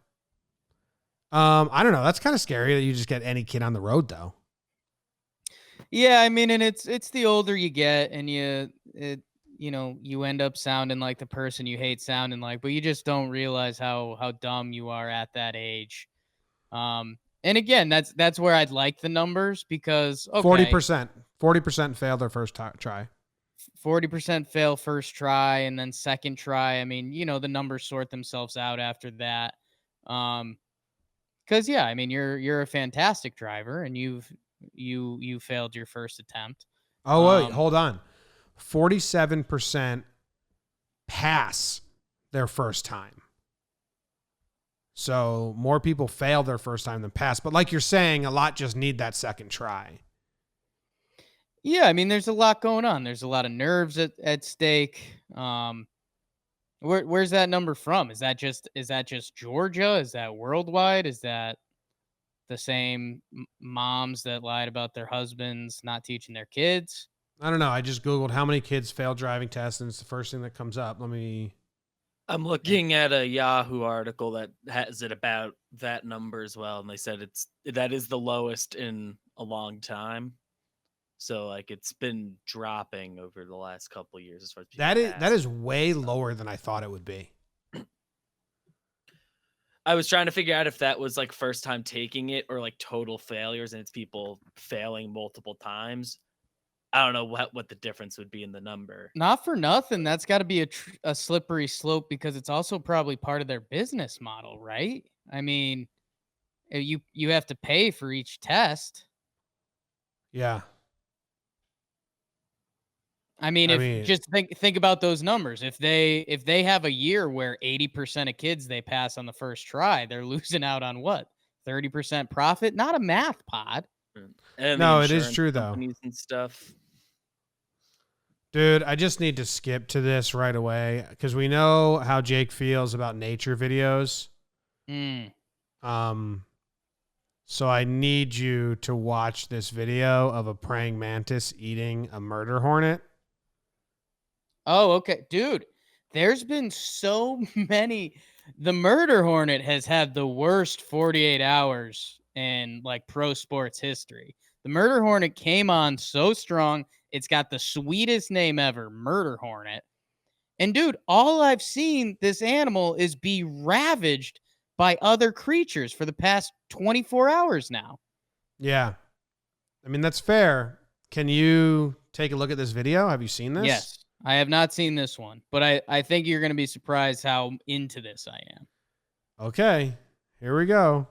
I don't know. That's kind of scary that you just get any kid on the road though. Yeah, I mean, and it's the older you get, and you end up sounding like the person you hate sounding like, but you just don't realize how dumb you are at that age. And again, that's where I'd like the numbers because 40% failed their first try. 40% fail first try, and then second try. I mean, the numbers sort themselves out after that. Because yeah, I mean, you're a fantastic driver, and you failed your first attempt. Oh, wait, hold on. 47% pass their first time. So more people fail their first time than pass. But like you're saying, a lot just need that second try. Yeah, I mean, there's a lot going on. There's a lot of nerves at stake. Where's that number from? Is that just Georgia? Is that worldwide? Is that the same moms that lied about their husbands not teaching their kids? I don't know. I just Googled how many kids failed driving tests, and it's the first thing that comes up. I'm looking at a Yahoo article that has it about that number as well, and they said that is the lowest in a long time. So like it's been dropping over the last couple of years as far as people That is way lower than I thought it would be. I was trying to figure out if that was like first time taking it or like total failures and it's people failing multiple times. I don't know what the difference would be in the number. Not for nothing. That's got to be a slippery slope because it's also probably part of their business model, right? I mean, you have to pay for each test. Yeah. I mean, just think about those numbers. If they have a year where 80% of kids they pass on the first try, they're losing out on what? 30% profit? Not a math pod. And no, the it is insurance true though. companies and stuff. Dude, I just need to skip to this right away because we know how Jake feels about nature videos. So I need you to watch this video of a praying mantis eating a murder hornet. Oh, okay. Dude, there's been so many. The Murder Hornet has had the worst 48 hours in like pro sports history. The Murder Hornet came on so strong. It's got the sweetest name ever, Murder Hornet. And dude, all I've seen this animal is be ravaged by other creatures for the past 24 hours now. Yeah. I mean, that's fair. Can you take a look at this video? Have you seen this? Yes. I have not seen this one, but I think you're going to be surprised how into this I am. Okay. Here we go.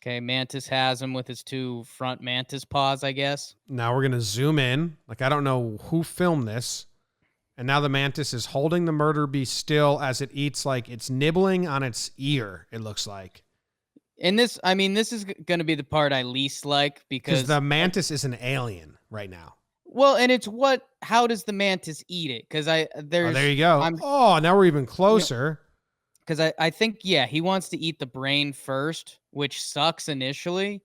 Okay, Mantis has him with his two front mantis paws, I guess. Now we're going to zoom in. Like, I don't know who filmed this. And now the mantis is holding the murder beast still as it eats, like it's nibbling on its ear, it looks like. And this, I mean, this is going to be the part I least like because the mantis is an alien right now. Well, and it's how does the mantis eat it? Because there you go. Now we're even closer. Because I think, yeah, he wants to eat the brain first, which sucks initially,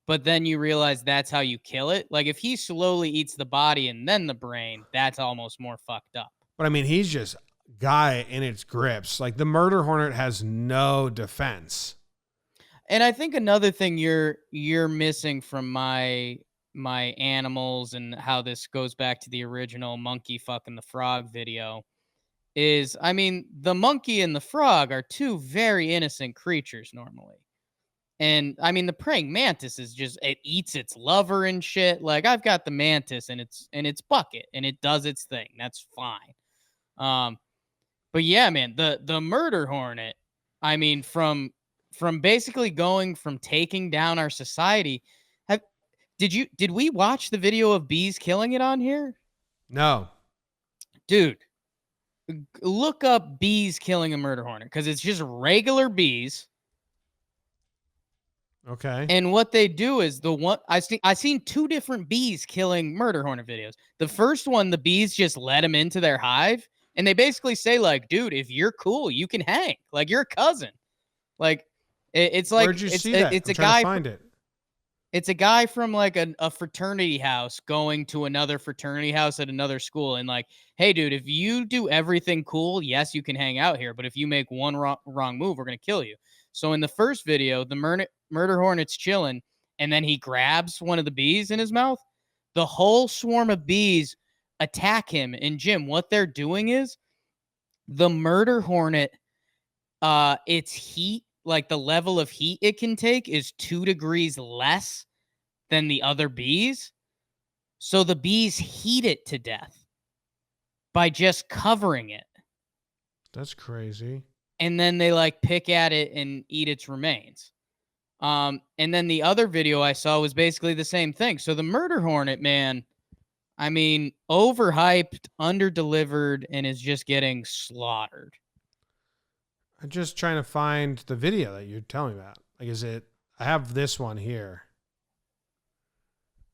but then you realize that's how you kill it. Like if he slowly eats the body and then the brain, that's almost more fucked up. But I mean, he's just guy in its grips. Like the murder hornet has no defense. And I think another thing you're missing from my animals and how this goes back to the original monkey fucking the frog video is, I mean, the monkey and the frog are two very innocent creatures normally. And I mean, the praying mantis is just, it eats its lover and shit. Like I've got the mantis and its bucket and it does its thing. That's fine. But yeah, man, the murder hornet, I mean, from basically going from taking down our society. Did we watch the video of bees killing it on here? No. Dude, look up bees killing a murder hornet because it's just regular bees. Okay. And what they do is I seen two different bees killing murder hornet videos. The first one, the bees just let them into their hive. And they basically say like, dude, if you're cool, you can hang. Like you're a cousin. Like it's like, where'd you see that? It's I'm a trying guy. to find it. It's a guy from like a fraternity house going to another fraternity house at another school and like, hey, dude, if you do everything cool, yes, you can hang out here. But if you make one wrong move, we're going to kill you. So in the first video, the murder hornet's chilling and then he grabs one of the bees in his mouth. The whole swarm of bees attack him. And Jim, what they're doing is the murder hornet, its heat, like the level of heat it can take is 2 degrees less than the other bees. So the bees heat it to death by just covering it. That's crazy. And then they like pick at it and eat its remains. And then the other video I saw was basically the same thing. So the murder hornet, man, I mean, overhyped, underdelivered, and is just getting slaughtered. I'm just trying to find the video that you're telling me about. Like, I have this one here.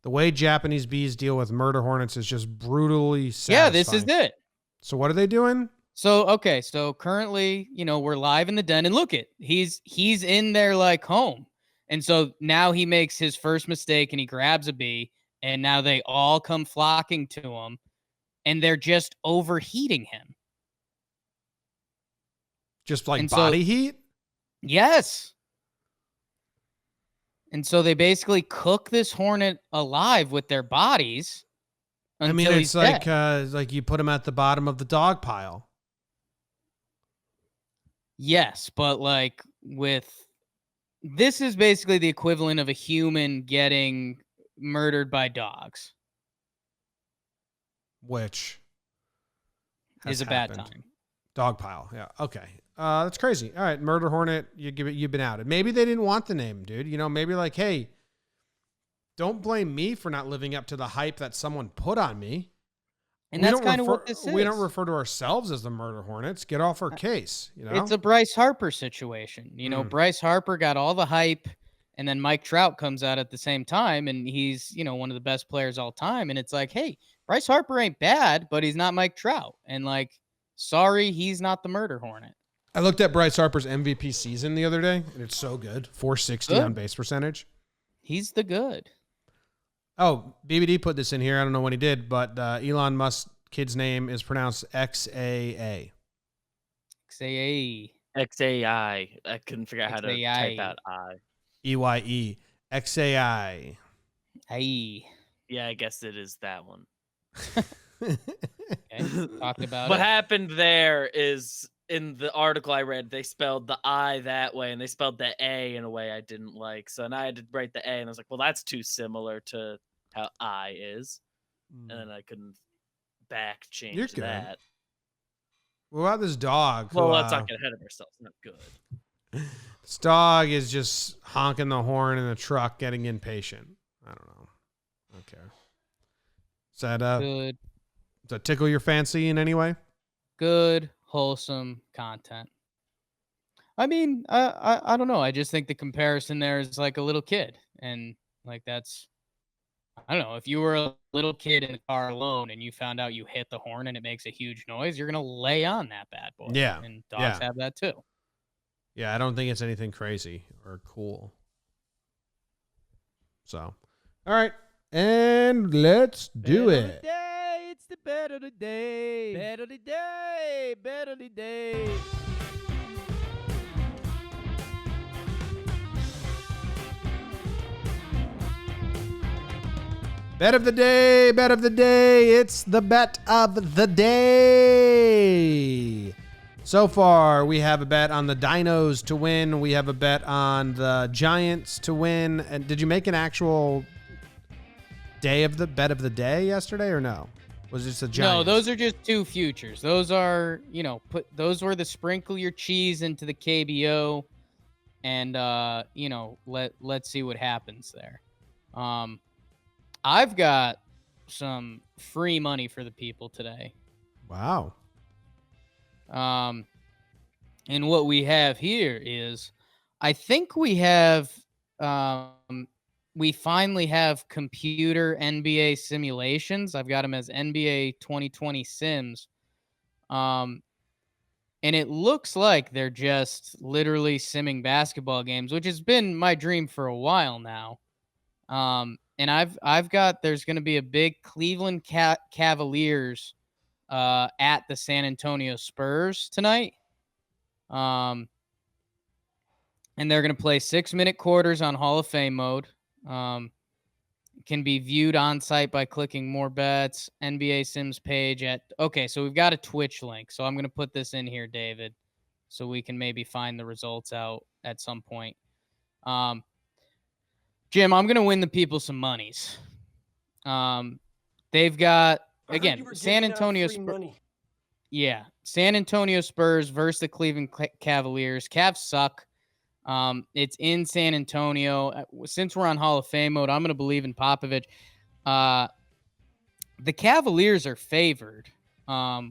The way Japanese bees deal with murder hornets is just brutally satisfying. Yeah, this is it. So what are they doing? So, okay. So currently, we're live in the den and look he's in their like home. And so now he makes his first mistake and he grabs a bee and now they all come flocking to him and they're just overheating him. Just like body heat? Yes. And so they basically cook this hornet alive with their bodies. I mean, it's like you put him at the bottom of the dog pile. Yes, but like this is basically the equivalent of a human getting murdered by dogs. Which is a bad time. Dog pile. Yeah. Okay. That's crazy. All right. Murder hornet. You've been outed. Maybe they didn't want the name, dude. Maybe like, hey, don't blame me for not living up to the hype that someone put on me. And that's kind of what this is. We don't refer to ourselves as the murder hornets. Get off our case. It's a Bryce Harper situation. Bryce Harper got all the hype and then Mike Trout comes out at the same time and he's, one of the best players all time. And it's like, hey, Bryce Harper ain't bad, but he's not Mike Trout. And like, sorry, he's not the murder hornet. I looked at Bryce Harper's MVP season the other day, and it's so good. 460 on base percentage. He's the good. Oh, BBD put this in here. I don't know when he did, but Elon Musk kid's name is pronounced XAA. XAA. XAI. I couldn't figure out how to type XAI. out I. EYE. XAI. Aye. Yeah, I guess it is that one. Okay. Talked about What it. happened there is in the article I read, they spelled the I that way and they spelled the A in a way I didn't like. So then I had to write the A and I was like, well, that's too similar to how I is. And then I couldn't back change You're good. that. What about this dog? Well, who, let's not get ahead of ourselves. Not good. This dog is just honking the horn in the truck, getting impatient. I don't know. I don't care. Good. Does that tickle your fancy in any way? Good, wholesome content. I mean, I don't know. I just think the comparison there is like a little kid, and like that's, I don't know. If you were a little kid in the car alone and you found out you hit the horn and it makes a huge noise, you're gonna lay on that bad boy. Yeah, and dogs yeah. have that too. Yeah, I don't think it's anything crazy or cool. So, all right, and let's do Bet of the it. day, it's the bet of the day. Bet of the day, bet of the day. Bet of the day, bet of the day. It's the bet of the day. So far, we have a bet on the Dinos to win. We have a bet on the Giants to win. And did you make an actual day of the bet of the day yesterday or no? Was it just a Giants? No, those are just two futures. Those are, those were the sprinkle your cheese into the KBO, and let's see what happens there. I've got some free money for the people today. Wow. And what we have here is, I think we have, we finally have computer NBA simulations. I've got them as NBA 2020 Sims. And it looks like they're just literally simming basketball games, which has been my dream for a while now. And I've got, there's going to be a big Cleveland Cavaliers at the San Antonio Spurs tonight. And they're going to play 6-minute quarters on Hall of Fame mode. Can be viewed on site by clicking more bets. NBA Sims page okay, so we've got a Twitch link. So I'm going to put this in here, David, so we can maybe find the results out at some point. Jim, I'm going to win the people some monies. They've got, again, San Antonio Spurs. Yeah, San Antonio Spurs versus the Cleveland Cavaliers. Cavs suck. It's in San Antonio. Since we're on Hall of Fame mode, I'm going to believe in Popovich. The Cavaliers are favored,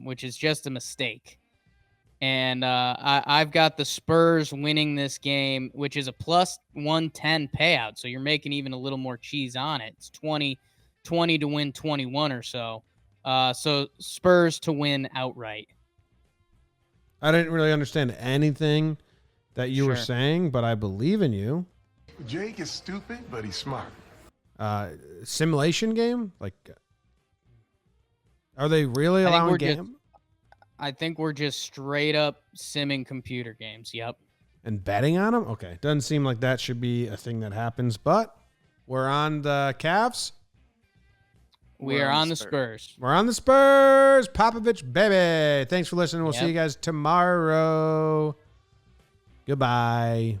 which is just a mistake. And I've got the Spurs winning this game, which is a plus 110 payout. So you're making even a little more cheese on it. It's 20 to win 21 or so. So Spurs to win outright. I didn't really understand anything that you were Sure. saying, but I believe in you. Jake is stupid, but he's smart. Simulation game? Like, are they really I think allowing we're just- game I think we're just straight up simming computer games. Yep. and betting on them? Okay, doesn't seem like that should be a thing that happens, but we're on the Cavs. We are on the Spurs. We're on the Spurs. Popovich, baby. Thanks for listening. We'll see Yep. you guys tomorrow. Goodbye.